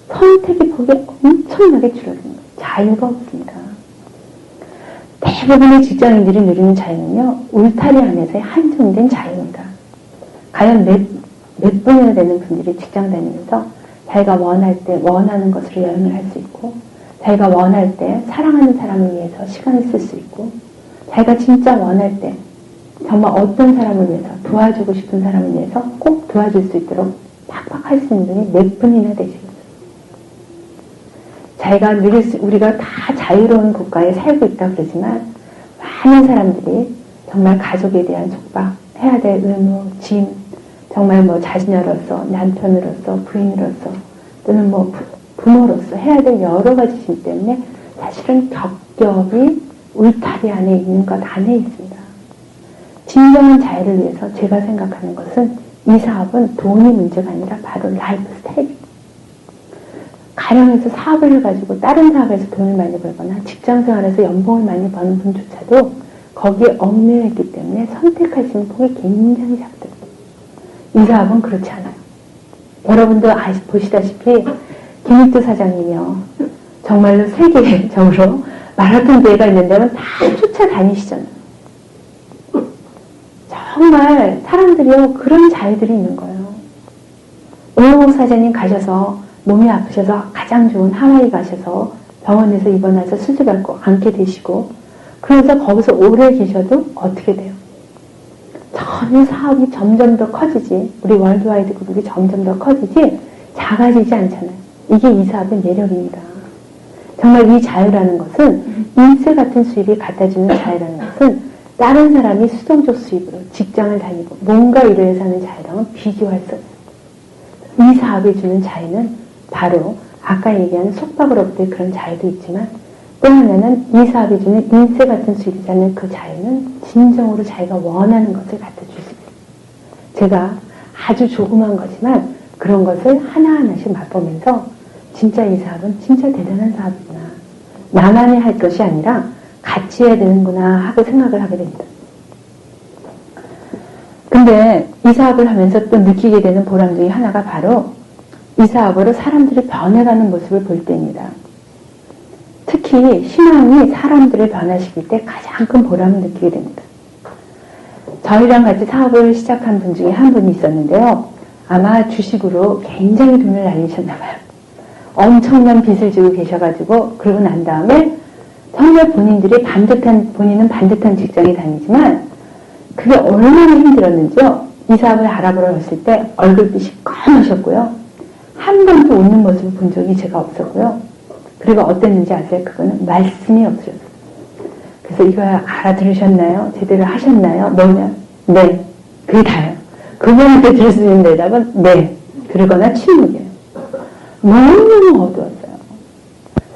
선택의 폭이 엄청나게 줄어드는 거예요. 자유가 없습니다. 대부분의 직장인들이 누리는 자유는요. 울타리 안에서의 한정된 자유입니다. 과연 몇 분이나 되는 분들이 직장 다니면서 자기가 원할 때 원하는 것으로 여행을 할 수 있고 자기가 원할 때 사랑하는 사람을 위해서 시간을 쓸 수 있고 자기가 진짜 원할 때 정말 어떤 사람을 위해서 도와주고 싶은 사람을 위해서 꼭 도와줄 수 있도록 팍팍 할 수 있는 분이 몇 분이나 되시겠어요. 자기가 우리가 다 자유로운 국가에 살고 있다 그러지만 많은 사람들이 정말 가족에 대한 속박, 해야 될 의무, 짐, 정말 뭐 자신으로서, 남편으로서, 부인으로서 또는 뭐 부모로서 해야 될 여러 가지 짐 때문에 사실은 겹겹이 울타리 안에 있는 것 안에 있습니다. 진정한 자유를 위해서 제가 생각하는 것은 이 사업은 돈이 문제가 아니라 바로 라이프 스타일입니다. 가령에서 사업을 해가지고 다른 사업에서 돈을 많이 벌거나 직장생활에서 연봉을 많이 버는 분조차도 거기에 얽매여 있기 때문에 선택할 수 있는 폭이 굉장히 작거든요. 이 사업은 그렇지 않아요. 여러분도 보시다시피 김익두 사장님이요. 정말로 세계적으로 마라톤 대회가 있는 데는 다 쫓아다니시잖아요. 정말 사람들이요. 그런 자유들이 있는 거예요. 오영옥 사장님 가셔서 몸이 아프셔서 가장 좋은 하와이 가셔서 병원에서 입원해서 수술받고 앉게 되시고 그래서 거기서 오래 계셔도 어떻게 돼요? 전혀 사업이 점점 더 커지지 우리 월드와이드 그룹이 점점 더 커지지 작아지지 않잖아요. 이게 이 사업의 매력입니다. 정말 이 자유라는 것은 인쇄 같은 수입이 갖다주는 자유라는 것은 다른 사람이 수동적 수입으로 직장을 다니고 뭔가 일을 하는 자유랑은 비교할 수 없어요. 이 사업이 주는 자유는 바로 아까 얘기한 속박으로부터의 그런 자유도 있지만 또 하나는 이 사업이 주는 인쇄 같은 수입이지 않는 그 자유는 진정으로 자기가 원하는 것을 갖다 줄 수 있어요. 제가 아주 조그만 거지만 그런 것을 하나하나씩 맛보면서 진짜 이 사업은 진짜 대단한 사업이구나. 나만이 할 것이 아니라 같이 해야 되는구나 하고 생각을 하게 됩니다. 근데 근데 이 사업을 하면서 또 느끼게 되는 보람 중에 하나가 바로 이 사업으로 사람들이 변해가는 모습을 볼 때입니다. 특히 희망이 사람들을 변화시킬 때 가장 큰 보람을 느끼게 됩니다. 저희랑 같이 사업을 시작한 분 중에 한 분이 있었는데요. 아마 주식으로 굉장히 돈을 날리셨나봐요. 엄청난 빚을 지고 계셔가지고 그러고 난 다음에 정말 본인은 반듯한 직장에 다니지만 그게 얼마나 힘들었는지요. 이 사업을 알아보러 갔을 때 얼굴빛이 검으셨고요. 한 번도 웃는 모습을 본 적이 제가 없었고요. 그리고 어땠는지 아세요? 그거는 말씀이 없어요. 그래서 이거 알아들으셨나요? 제대로 하셨나요? 뭐냐? 네. 그게 다예요. 그분한테 들을 수 있는 대답은 네. 그러거나 침묵이에요. 너무너무 어두웠어요.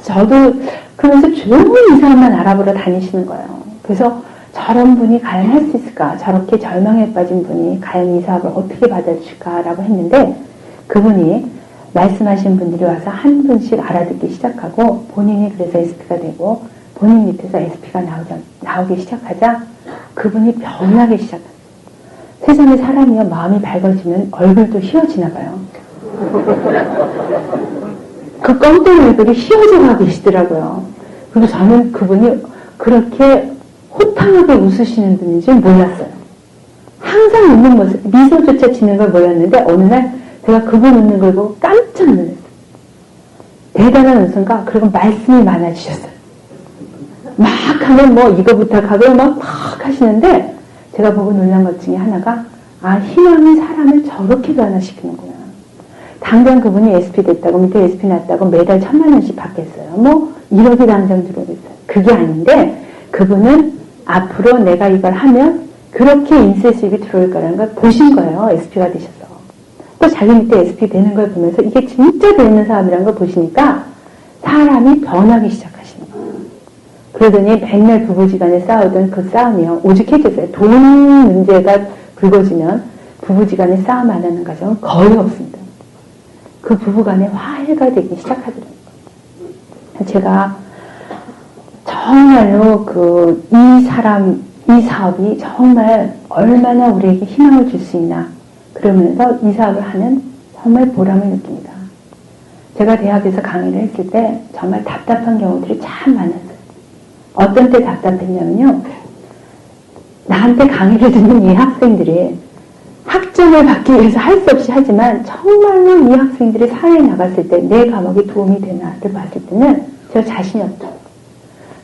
저도 그러면서 조용히 이 사람만 알아보러 다니시는 거예요. 그래서 저런 분이 과연 할 수 있을까? 저렇게 절망에 빠진 분이 과연 이 사업을 어떻게 받아줄까라고 했는데 그분이 말씀하신 분들이 와서 한 분씩 알아듣기 시작하고 본인이 그래서 SP가 되고 본인 밑에서 SP가 나오기 시작하자 그분이 변하기 시작합니다. 세상에 사람이요 마음이 밝아지면 얼굴도 휘어지나 봐요. 그 껌땡이 얼굴이 휘어져 가고 계시더라고요. 그리고 저는 그분이 그렇게 호탕하게 웃으시는 분인지 몰랐어요. 항상 웃는 모습, 미소조차 짓는 걸 몰랐는데 어느 날 제가 그분 웃는 걸 보고 깜짝 놀랐어요. 대단한 웃음과 그리고 말씀이 많아지셨어요. 막 하면 뭐 이거 부탁하고 막 하시는데 제가 보고 놀란 것 중에 하나가 희망이 사람을 저렇게 변화시키는구나. 당장 그분이 SP 됐다고 밑에 SP 났다고 매달 1,000만 원씩 받겠어요. 뭐 1억이 당장 들어오겠어요. 그게 아닌데 그분은 앞으로 내가 이걸 하면 그렇게 인쇄 수익이 들어올 거라는 걸 보신 거예요. SP가 되셔서. 또 자기 밑에 SP 되는 걸 보면서 이게 진짜 되는 사람이라는 걸 보시니까 사람이 변하기 시작하시는 거예요. 그러더니 맨날 부부지간에 싸우던 그 싸움이요. 오죽해졌어요. 돈 문제가 불거지면 부부지간에 싸움 안 하는 가정은 거의 없습니다. 그 부부간에 화해가 되기 시작하더라고요. 제가 정말로 이 사업이 정말 얼마나 우리에게 희망을 줄 수 있나. 그러면서 이 사업을 하면 정말 보람을 느낍니다. 제가 대학에서 강의를 했을 때 정말 답답한 경우들이 참 많았어요. 어떤 때 답답했냐면요. 나한테 강의를 듣는 이 학생들이 학점을 받기 위해서 할 수 없이 하지만 정말로 이 학생들이 사회에 나갔을 때 내 과목이 도움이 되나를 봤을 때는 제가 자신이 없죠.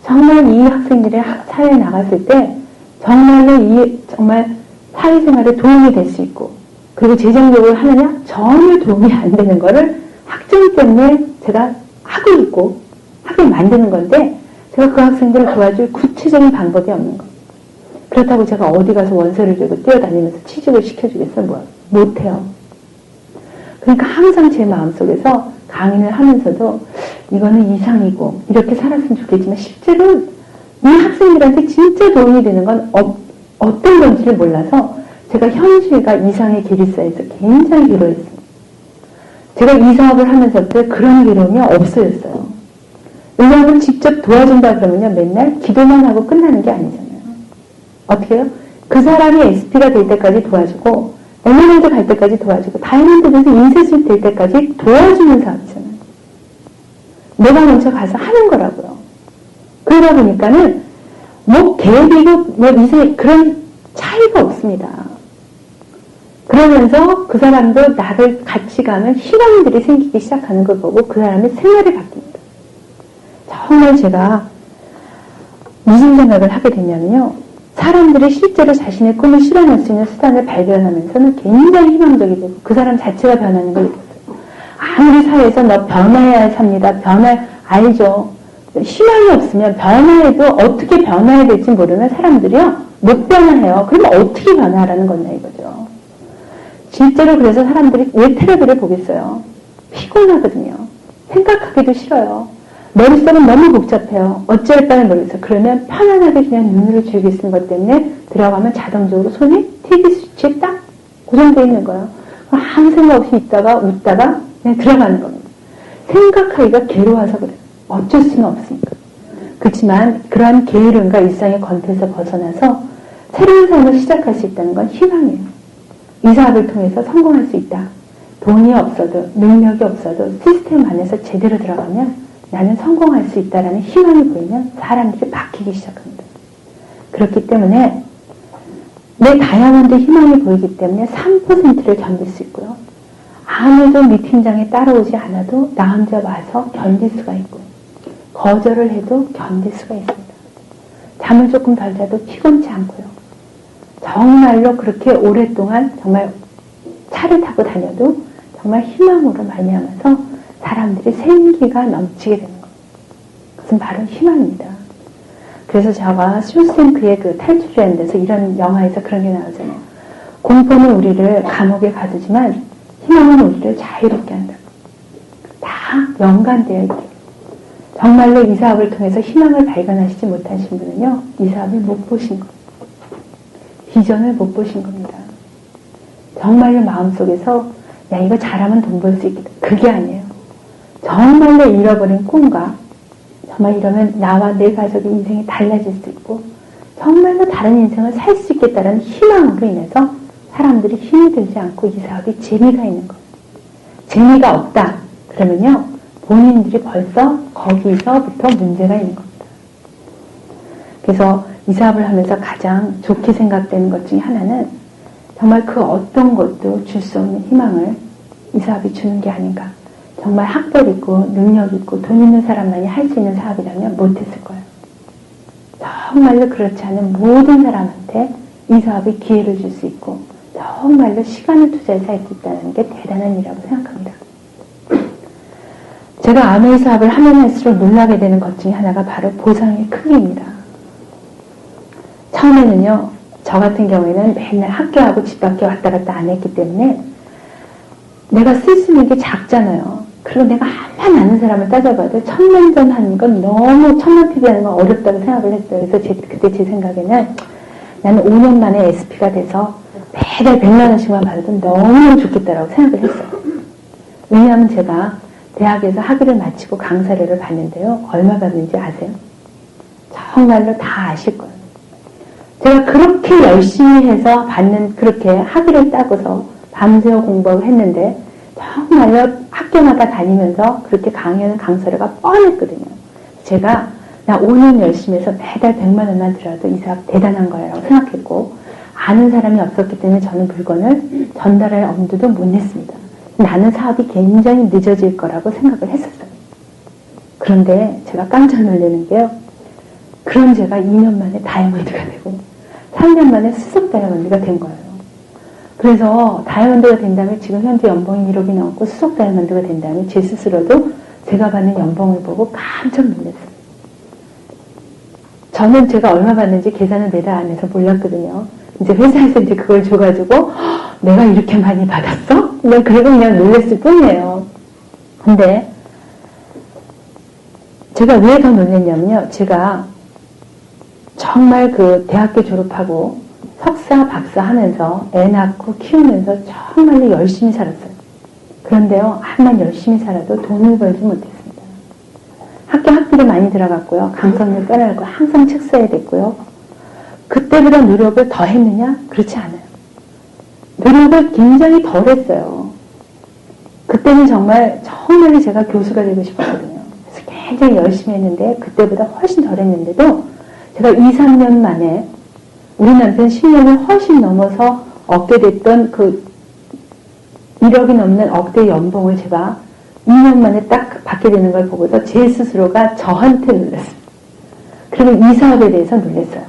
정말 이 학생들이 사회에 나갔을 때 정말로 정말 사회생활에 도움이 될 수 있고 그리고 재정적으로 하느냐? 전혀 도움이 안 되는 거를 학점 때문에 제가 하고 있고 하게 만드는 건데 제가 그 학생들을 도와줄 구체적인 방법이 없는 거예요. 그렇다고 제가 어디 가서 원서를 들고 뛰어다니면서 취직을 시켜주겠어요? 뭐 못해요. 그러니까 항상 제 마음속에서 강의를 하면서도 이거는 이상이고 이렇게 살았으면 좋겠지만 실제로 이 학생들한테 진짜 도움이 되는 건 어떤 건지를 몰라서 제가 현실과 이상의 기립사에서 굉장히 괴로웠습니다. 제가 이 사업을 하면서부터 그런 괴로움이 없어졌어요. 왜냐하면 직접 도와준다 그러면요 맨날 기도만 하고 끝나는 게 아니잖아요. 어떻게 해요? 그 사람이 SP가 될 때까지 도와주고 에메랄드 갈 때까지 도와주고 다이아몬드 돼서 인쇄수입 될 때까지 도와주는 사업이잖아요. 내가 먼저 가서 하는 거라고요. 그러다 보니까는 뭐 계획이고 뭐 그런 차이가 없습니다. 그러면서 그 사람도 나를 같이 가면 희망들이 생기기 시작하는 걸 보고 그 사람의 생활이 바뀝니다. 정말 제가 무슨 생각을 하게 됐냐면요. 사람들이 실제로 자신의 꿈을 실현할 수 있는 수단을 발견하면서는 굉장히 희망적이 되고 그 사람 자체가 변하는 걸 느꼈어요. 아무리 사회에서 너 변해야 삽니다. 알죠. 희망이 없으면 변화해도 어떻게 변화해야 될지 모르면 사람들이요. 못 변화해요. 그러면 어떻게 변화하라는 거냐 이거죠. 실제로 그래서 사람들이 왜 텔레비를 보겠어요? 피곤하거든요. 생각하기도 싫어요. 머릿속은 너무 복잡해요. 어찌할 바를 모르겠어요. 그러면 편안하게 그냥 눈으로 즐길 수 있는 것 때문에 들어가면 자동적으로 손이 TV 스위치에 딱 고정되어 있는 거예요. 아무 생각 없이 있다가 웃다가 그냥 들어가는 겁니다. 생각하기가 괴로워서 그래요. 어쩔 수는 없으니까. 그렇지만 그러한 게으름과 일상의 권태에서 벗어나서 새로운 삶을 시작할 수 있다는 건 희망이에요. 이 사업을 통해서 성공할 수 있다. 돈이 없어도 능력이 없어도 시스템 안에서 제대로 들어가면 나는 성공할 수 있다라는 희망이 보이면 사람들이 바뀌기 시작합니다. 그렇기 때문에 내 다이아몬드 희망이 보이기 때문에 3%를 견딜 수 있고요. 아무도 미팅장에 따라오지 않아도 나 혼자 와서 견딜 수가 있고 거절을 해도 견딜 수가 있습니다. 잠을 조금 덜 자도 피곤치 않고요. 정말로 그렇게 오랫동안 정말 차를 타고 다녀도 정말 희망으로 말미암아서 사람들이 생기가 넘치게 되는 겁니다. 그것은 바로 희망입니다. 그래서 제가 쇼생크의 그 탈출이라는 데서 이런 영화에서 그런 게 나오잖아요. 공포는 우리를 감옥에 가두지만 희망은 우리를 자유롭게 한다. 다 연관되어 있게. 정말로 이 사업을 통해서 희망을 발견하시지 못하신 분은요, 이 사업을 못 보신 겁니다. 비전을 못 보신 겁니다. 정말로 마음속에서 야 이거 잘하면 돈 벌 수 있겠다. 그게 아니에요. 정말로 잃어버린 꿈과 정말 이러면 나와 내 가족의 인생이 달라질 수 있고 정말로 다른 인생을 살 수 있겠다는 희망으로 인해서 사람들이 힘이 들지 않고 이 사업이 재미가 있는 거예요. 재미가 없다. 그러면요. 본인들이 벌써 거기서부터 문제가 있는 겁니다. 그래서 이 사업을 하면서 가장 좋게 생각되는 것 중에 하나는 정말 그 어떤 것도 줄 수 없는 희망을 이 사업이 주는 게 아닌가. 정말 학벌 있고 능력 있고 돈 있는 사람만이 할 수 있는 사업이라면 못했을 거예요. 정말로 그렇지 않은 모든 사람한테 이 사업이 기회를 줄 수 있고 정말로 시간을 투자해서 할 수 있다는 게 대단한 일이라고 생각합니다. 제가 아메이 사업을 하면 할수록 놀라게 되는 것 중에 하나가 바로 보상의 크기입니다. 처음에는요, 저 같은 경우에는 맨날 학교하고 집 밖에 왔다 갔다 안 했기 때문에 내가 쓸 수 있는 게 작잖아요. 그리고 내가 한만 아는 사람을 따져봐도 천만전 하는 건 너무 천만피비 하는 건 어렵다고 생각을 했어요. 그래서 그때 제 생각에는 나는 5년 만에 SP가 돼서 매달 100만 원씩만 받아도 너무너무 좋겠다라고 생각을 했어요. 왜냐하면 제가 대학에서 학위를 마치고 강사료를 받는데요. 얼마 받는지 아세요? 정말로 다 아실 거예요. 제가 그렇게 열심히 해서 받는 그렇게 학위를 따고서 밤새워 공부하고 했는데 정말로 학교마다 다니면서 그렇게 강의하는 강사료가 뻔했거든요. 제가 나 5년 열심히 해서 매달 100만 원만 들어도 이 사업 대단한 거라고 생각했고 아는 사람이 없었기 때문에 저는 물건을 전달할 엄두도 못 냈습니다. 나는 사업이 굉장히 늦어질 거라고 생각을 했었어요. 그런데 제가 깜짝 놀라는 게요. 그런 제가 2년 만에 다이아몬드가 되고 3년 만에 수석 다이아몬드가 된 거예요. 그래서 다이아몬드가 된 다음에 지금 현재 연봉이 1억이 넘고 수석 다이아몬드가 된 다음에 제 스스로도 제가 받는 연봉을 보고 깜짝 놀랐어요. 저는 제가 얼마 받는지 계산을 매달 안 해서 몰랐거든요. 이제 회사에서 이제 그걸 줘가지고 내가 이렇게 많이 받았어? 그리고 그냥 놀랐을 뿐이에요. 근데 제가 왜 더 놀랐냐면요. 제가 정말 그 대학교 졸업하고 석사, 박사 하면서 애 낳고 키우면서 정말로 열심히 살았어요. 그런데요, 한만 열심히 살아도 돈을 벌지 못했습니다. 학비도 많이 들어갔고요. 강사를 빼라고 항상 책 써야 됐고요. 그때보다 노력을 더 했느냐? 그렇지 않아요. 노력을 굉장히 덜 했어요. 그때는 정말로 제가 교수가 되고 싶었거든요. 그래서 굉장히 열심히 했는데 그때보다 훨씬 덜 했는데도 제가 2, 3년 만에 우리 남편 10년을 훨씬 넘어서 얻게 됐던 그 1억이 넘는 억대 연봉을 제가 2년 만에 딱 받게 되는 걸 보고서 제 스스로가 저한테 놀랐어요. 그리고 이 사업에 대해서 놀랐어요.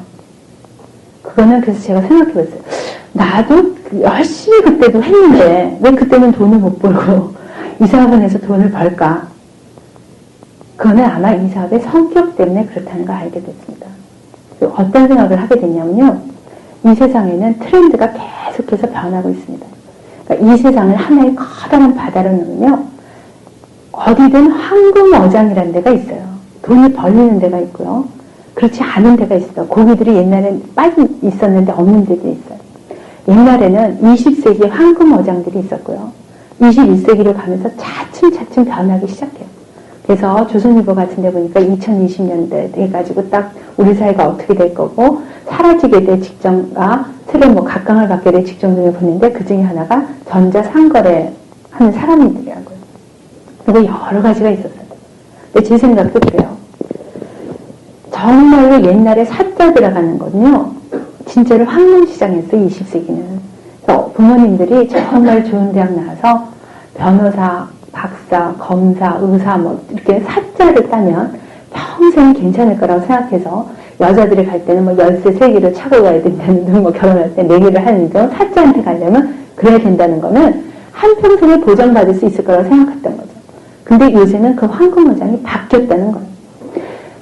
그거는 그래서 제가 생각해봤어요. 나도 열심히 그때도 했는데 왜 그때는 돈을 못 벌고 이 사업을 해서 돈을 벌까? 그거는 아마 이 사업의 성격 때문에 그렇다는 걸 알게 됐습니다. 어떤 생각을 하게 됐냐면요. 이 세상에는 트렌드가 계속해서 변하고 있습니다. 그러니까 이 세상을 하나의 커다란 바다로 놓으면요. 어디든 황금어장이라는 데가 있어요. 돈이 벌리는 데가 있고요. 그렇지 않은 데가 있어요. 고기들이 옛날엔 빠져 있었는데 없는 데도 있어요. 옛날에는 20세기에 황금어장들이 있었고요. 21세기로 가면서 차츰 변하기 시작해요. 그래서 조선일보 같은 데 보니까 2020년대 돼가지고 딱 우리 사회가 어떻게 될 거고 사라지게 될 직전과 새로 뭐 각광을 받게 될 직전 등을 보는데 그 중에 하나가 전자상거래 하는 사람들이라고요. 그리고 여러 가지가 있었어요. 근데 제 생각도 그래요. 정말로 옛날에 사자 들어가는 거는요. 진짜로 황금시장이었어 20세기는. 그래서 부모님들이 정말 좋은 대학 나와서 변호사, 박사, 검사, 의사 뭐 이렇게 사자를 따면 평생 괜찮을 거라고 생각해서 여자들이 갈 때는 뭐 열쇠 3개를 차고 가야 된다는 등 뭐 결혼할 때 4개를 하는 등 사자한테 가려면 그래야 된다는 거는 한평생에 보장받을 수 있을 거라고 생각했던 거죠. 근데 요새는 그 황금어장이 바뀌었다는 거예요.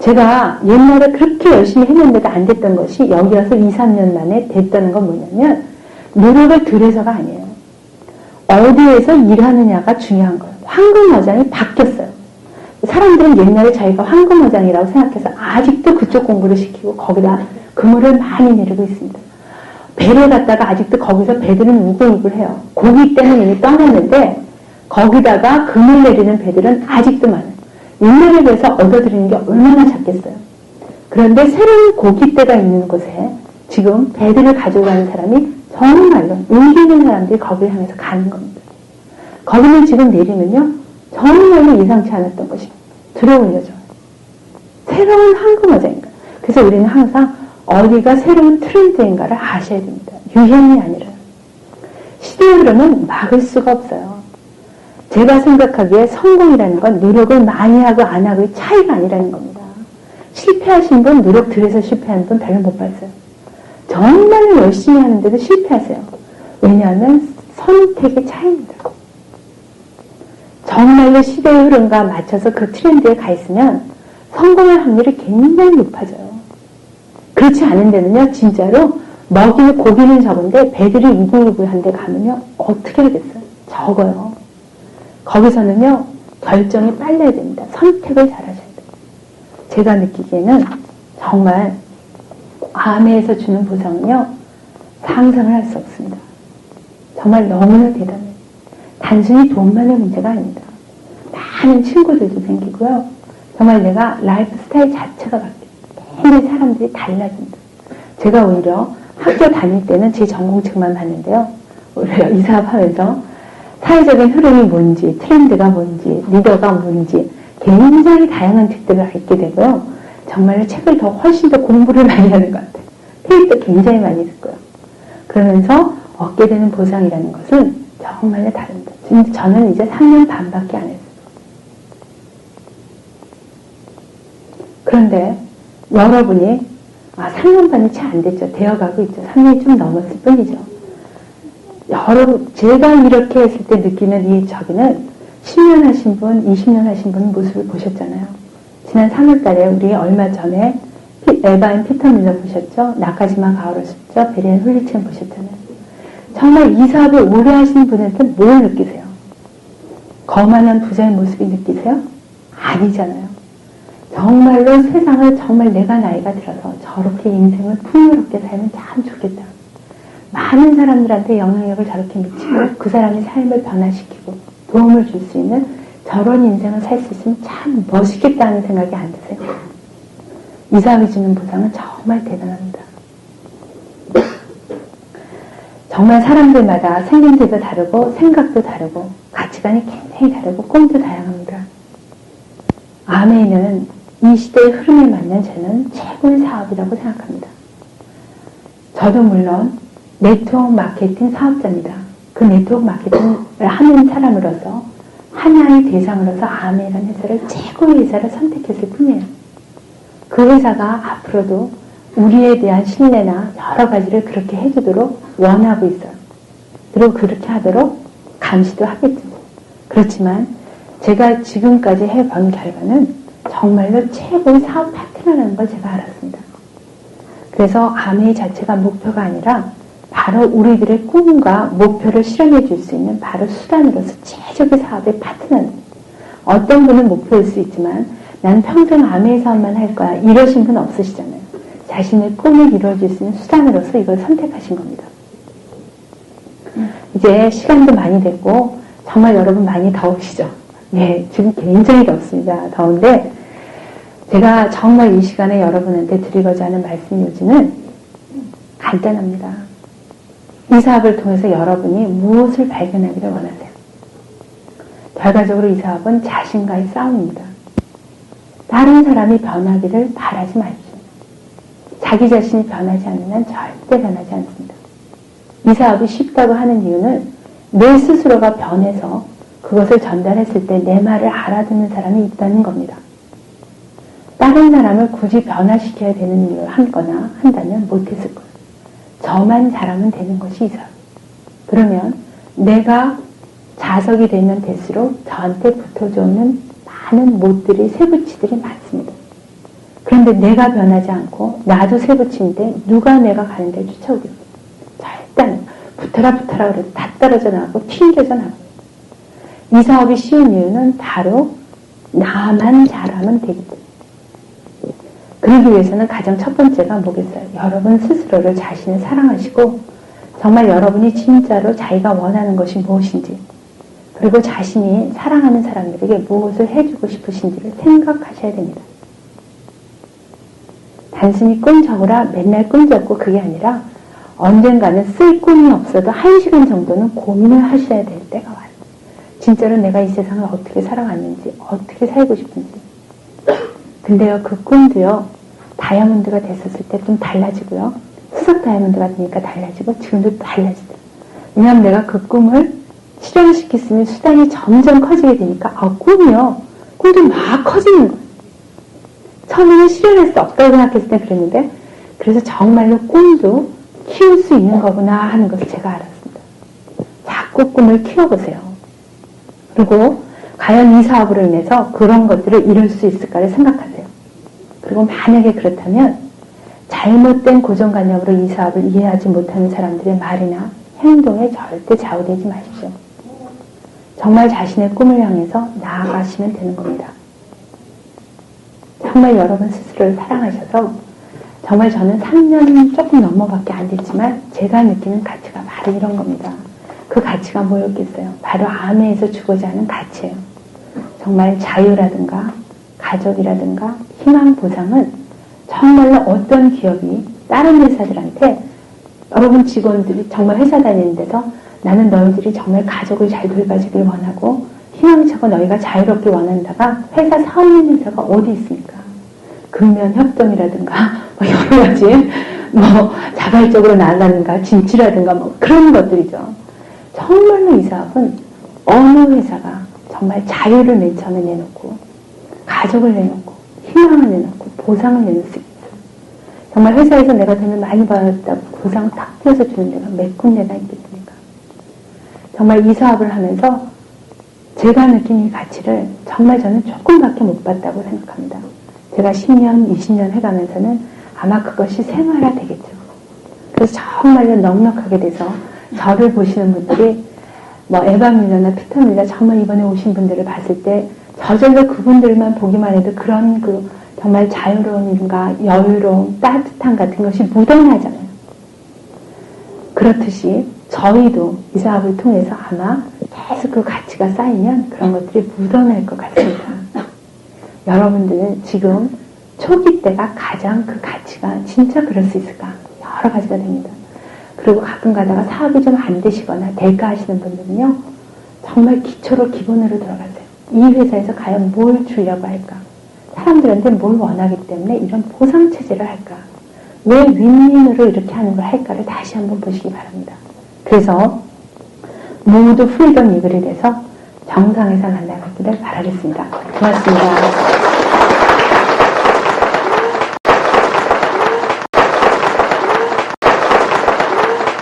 제가 옛날에 그렇게 열심히 했는데도 안 됐던 것이 여기 와서 2, 3년 만에 됐다는 건 뭐냐면 노력을 들여서가 아니에요. 어디에서 일하느냐가 중요한 거예요. 황금어장이 바뀌었어요. 사람들은 옛날에 자기가 황금어장이라고 생각해서 아직도 그쪽 공부를 시키고 거기다 그물을 많이 내리고 있습니다. 배를 갖다가 아직도 거기서 배들은 우글우글해요. 고기 때는 이미 떠나는데 거기다가 그물 내리는 배들은 아직도 많아요. 옛날에 비해서 얻어들이는 게 얼마나 작겠어요. 그런데 새로운 고깃대가 있는 곳에 지금 배들을 가지고 가는 사람이 정말로 용기 있는 사람들이 거기를 향해서 가는 겁니다. 거기는 지금 내리면요 정말로 예상치 않았던 것이 들어올려져요. 새로운 황금어장인가. 그래서 우리는 항상 어디가 새로운 트렌드인가를 아셔야 됩니다. 유행이 아니라. 시대의 흐름은 막을 수가 없어요. 제가 생각하기에 성공이라는 건 노력을 많이 하고 안 하고의 차이가 아니라는 겁니다. 실패하신 분, 노력 들여서 실패하는 분 별로 못 봤어요. 정말 열심히 하는데도 실패하세요. 왜냐하면 선택의 차이입니다. 정말로 시대의 흐름과 맞춰서 그 트렌드에 가 있으면 성공할 확률이 굉장히 높아져요. 그렇지 않은 데는요, 진짜로 먹이는 고기는 적은데 배들이 우글우글한 데 가면요, 어떻게 하겠어요? 적어요. 거기서는요, 결정이 빨라야 됩니다. 선택을 잘 하셔야 돼요. 제가 느끼기에는 정말 아메에서 주는 보상은요, 상상을 할 수 없습니다. 정말 너무나 대단해요. 단순히 돈만의 문제가 아닙니다. 많은 친구들도 생기고요. 정말 내가 라이프 스타일 자체가 바뀌어요. 굉장히 사람들이 달라집니다. 제가 오히려 학교 다닐 때는 제 전공책만 봤는데요. 오히려 이 사업하면서 사회적인 흐름이 뭔지, 트렌드가 뭔지, 리더가 뭔지 굉장히 다양한 책들을 읽게 되고요. 정말로 책을 더 훨씬 더 공부를 많이 하는 것 같아요. 테이프도 굉장히 많이 듣고요. 그러면서 얻게 되는 보상이라는 것은 정말로 다릅니다. 지금 저는 이제 3년 반밖에 안 했어요. 그런데 여러분이 3년 반이 채 안 됐죠. 되어가고 있죠. 3년이 좀 넘었을 뿐이죠. 여러분, 제가 이렇게 했을 때 느끼는 이 저기는 10년 하신 분, 20년 하신 분 모습을 보셨잖아요. 지난 3월달에 우리 얼마 전에 에바인 피터 밀러 보셨죠? 나카지마 가오로 보셨죠? 베리안 훌리첸 보셨잖아요. 정말 이 사업을 오래 하시는 분한테 뭘 느끼세요? 거만한 부자의 모습이 느끼세요? 아니잖아요. 정말로 세상을 정말 내가 나이가 들어서 저렇게 인생을 풍요롭게 살면 참 좋겠다. 많은 사람들한테 영향력을 저렇게 미치고 그 사람의 삶을 변화시키고 도움을 줄 수 있는 저런 인생을 살 수 있으면 참 멋있겠다는 생각이 안 드세요? 이 사업이 주는 보상은 정말 대단합니다. 정말 사람들마다 생김새도 다르고 생각도 다르고 가치관이 굉장히 다르고 꿈도 다양합니다. 아메이는 이 시대의 흐름에 맞는 저는 최고의 사업이라고 생각합니다. 저도 물론 네트워크 마케팅 사업자입니다. 그 네트워크 마케팅을 하는 사람으로서 하나의 대상으로서 아메이라는 회사를 최고의 회사를 선택했을 뿐이에요. 그 회사가 앞으로도 우리에 대한 신뢰나 여러 가지를 그렇게 해주도록 원하고 있어요. 그리고 그렇게 하도록 감시도 하겠죠. 그렇지만 제가 지금까지 해본 결과는 정말로 최고의 사업 파트너라는 걸 제가 알았습니다. 그래서 아메이 자체가 목표가 아니라 바로 우리들의 꿈과 목표를 실현해 줄 수 있는 바로 수단으로서 최적의 사업의 파트너입니다. 어떤 분은 목표일 수 있지만 난 평생 아메이 사업만 할 거야 이러신 분 없으시잖아요. 자신의 꿈을 이루어질 수 있는 수단으로서 이걸 선택하신 겁니다. 이제 시간도 많이 됐고 정말 여러분 많이 더우시죠? 네, 지금 굉장히 덥습니다. 더운데 제가 정말 이 시간에 여러분한테 드리고자 하는 말씀 요지는 간단합니다. 이 사업을 통해서 여러분이 무엇을 발견하기를 원하세요? 결과적으로 이 사업은 자신과의 싸움입니다. 다른 사람이 변하기를 바라지 마십시오. 자기 자신이 변하지 않으면 절대 변하지 않습니다. 이 사업이 쉽다고 하는 이유는 내 스스로가 변해서 그것을 전달했을 때 내 말을 알아듣는 사람이 있다는 겁니다. 다른 사람을 굳이 변화시켜야 되는 일을 하거나 한다면 못했을 거예요. 저만 잘하면 되는 것이 이 사업. 그러면 내가 자석이 되면 될수록 저한테 붙어주는 많은 못들이 세부치들이 많습니다. 그런데 내가 변하지 않고 나도 세부치인데 누가 내가 가는 데를 쫓아오겠어요? 절대 붙어라 그래도 다 떨어져 나가고 튕겨져 나가고. 이 사업이 쉬운 이유는 바로 나만 잘하면 되기 때문에. 그러기 위해서는 가장 첫 번째가 뭐겠어요? 여러분 스스로를 자신을 사랑하시고 정말 여러분이 진짜로 자기가 원하는 것이 무엇인지 그리고 자신이 사랑하는 사람들에게 무엇을 해주고 싶으신지를 생각하셔야 됩니다. 단순히 꿈 적으라 맨날 꿈 적고 그게 아니라 언젠가는 쓸 꿈이 없어도 1시간 정도는 고민을 하셔야 될 때가 와요. 진짜로 내가 이 세상을 어떻게 살아왔는지 어떻게 살고 싶은지. 근데요 그 꿈도요 다이아몬드가 됐었을 때 좀 달라지고요. 수석 다이아몬드가 되니까 달라지고 지금도 달라지더라고요. 왜냐하면 내가 그 꿈을 실현시켰으면 수단이 점점 커지게 되니까 꿈도 막 커지는 거예요. 처음에는 실현할 수 없다고 생각했을 때 그랬는데 그래서 정말로 꿈도 키울 수 있는 거구나 하는 것을 제가 알았습니다. 자꾸 꿈을 키워보세요. 그리고 과연 이 사업으로 인해서 그런 것들을 이룰 수 있을까를 생각하세요. 그리고 만약에 그렇다면 잘못된 고정관념으로 이 사업을 이해하지 못하는 사람들의 말이나 행동에 절대 좌우되지 마십시오. 정말 자신의 꿈을 향해서 나아가시면 되는 겁니다. 정말 여러분 스스로를 사랑하셔서 정말 저는 3년 조금 넘어밖에 안 됐지만 제가 느끼는 가치가 바로 이런 겁니다. 그 가치가 뭐였겠어요? 바로 암에서 주고자 하는 가치예요. 정말 자유라든가 가족이라든가 희망 보상은 정말로 어떤 기업이 다른 회사들한테 여러분 직원들이 정말 회사 다니는 데서 나는 너희들이 정말 가족을 잘 돌봐주길 원하고 희망차고 너희가 자유롭게 원한다가 회사 사업인 회사가 어디 있습니까? 금연 협동이라든가 여러 가지 자발적으로 나간다든가 진취라든가 그런 것들이죠. 정말로 이 사업은 어느 회사가 정말 자유를 맨 처음에 내놓고 가족을 내놓고 희망을 내놓고 보상을 내놓을 수 있어요. 정말 회사에서 내가 돈을 많이 받았다고 보상 탁 떼어서 주는 데가 몇 군데나 있겠습니까? 정말 이 사업을 하면서 제가 느낀 이 가치를 정말 저는 조금밖에 못 봤다고 생각합니다. 제가 10년, 20년 해가면서는 아마 그것이 생활화 되겠죠. 그래서 정말로 넉넉하게 돼서 저를 보시는 분들이 에바 밀러나 피터 밀러 정말 이번에 오신 분들을 봤을 때 저절로 그분들만 보기만 해도 그런 정말 자유로움과 여유로움, 따뜻함 같은 것이 묻어나잖아요. 그렇듯이 저희도 이 사업을 통해서 아마 계속 그 가치가 쌓이면 그런 것들이 묻어날 것 같습니다. 여러분들은 지금 초기 때가 가장 그 가치가 진짜 그럴 수 있을까? 여러 가지가 됩니다. 그리고 가끔 가다가 사업이 좀 안 되시거나 될까 하시는 분들은요. 정말 기초로 기본으로 들어가세요. 이 회사에서 과연 뭘 주려고 할까? 사람들한테 뭘 원하기 때문에 이런 보상체제를 할까? 왜 윈윈으로 이렇게 하는 걸 할까를 다시 한번 보시기 바랍니다. 그래서 모두 프리덤 이글이 돼서 정상에서 만나기를 바라겠습니다. 고맙습니다.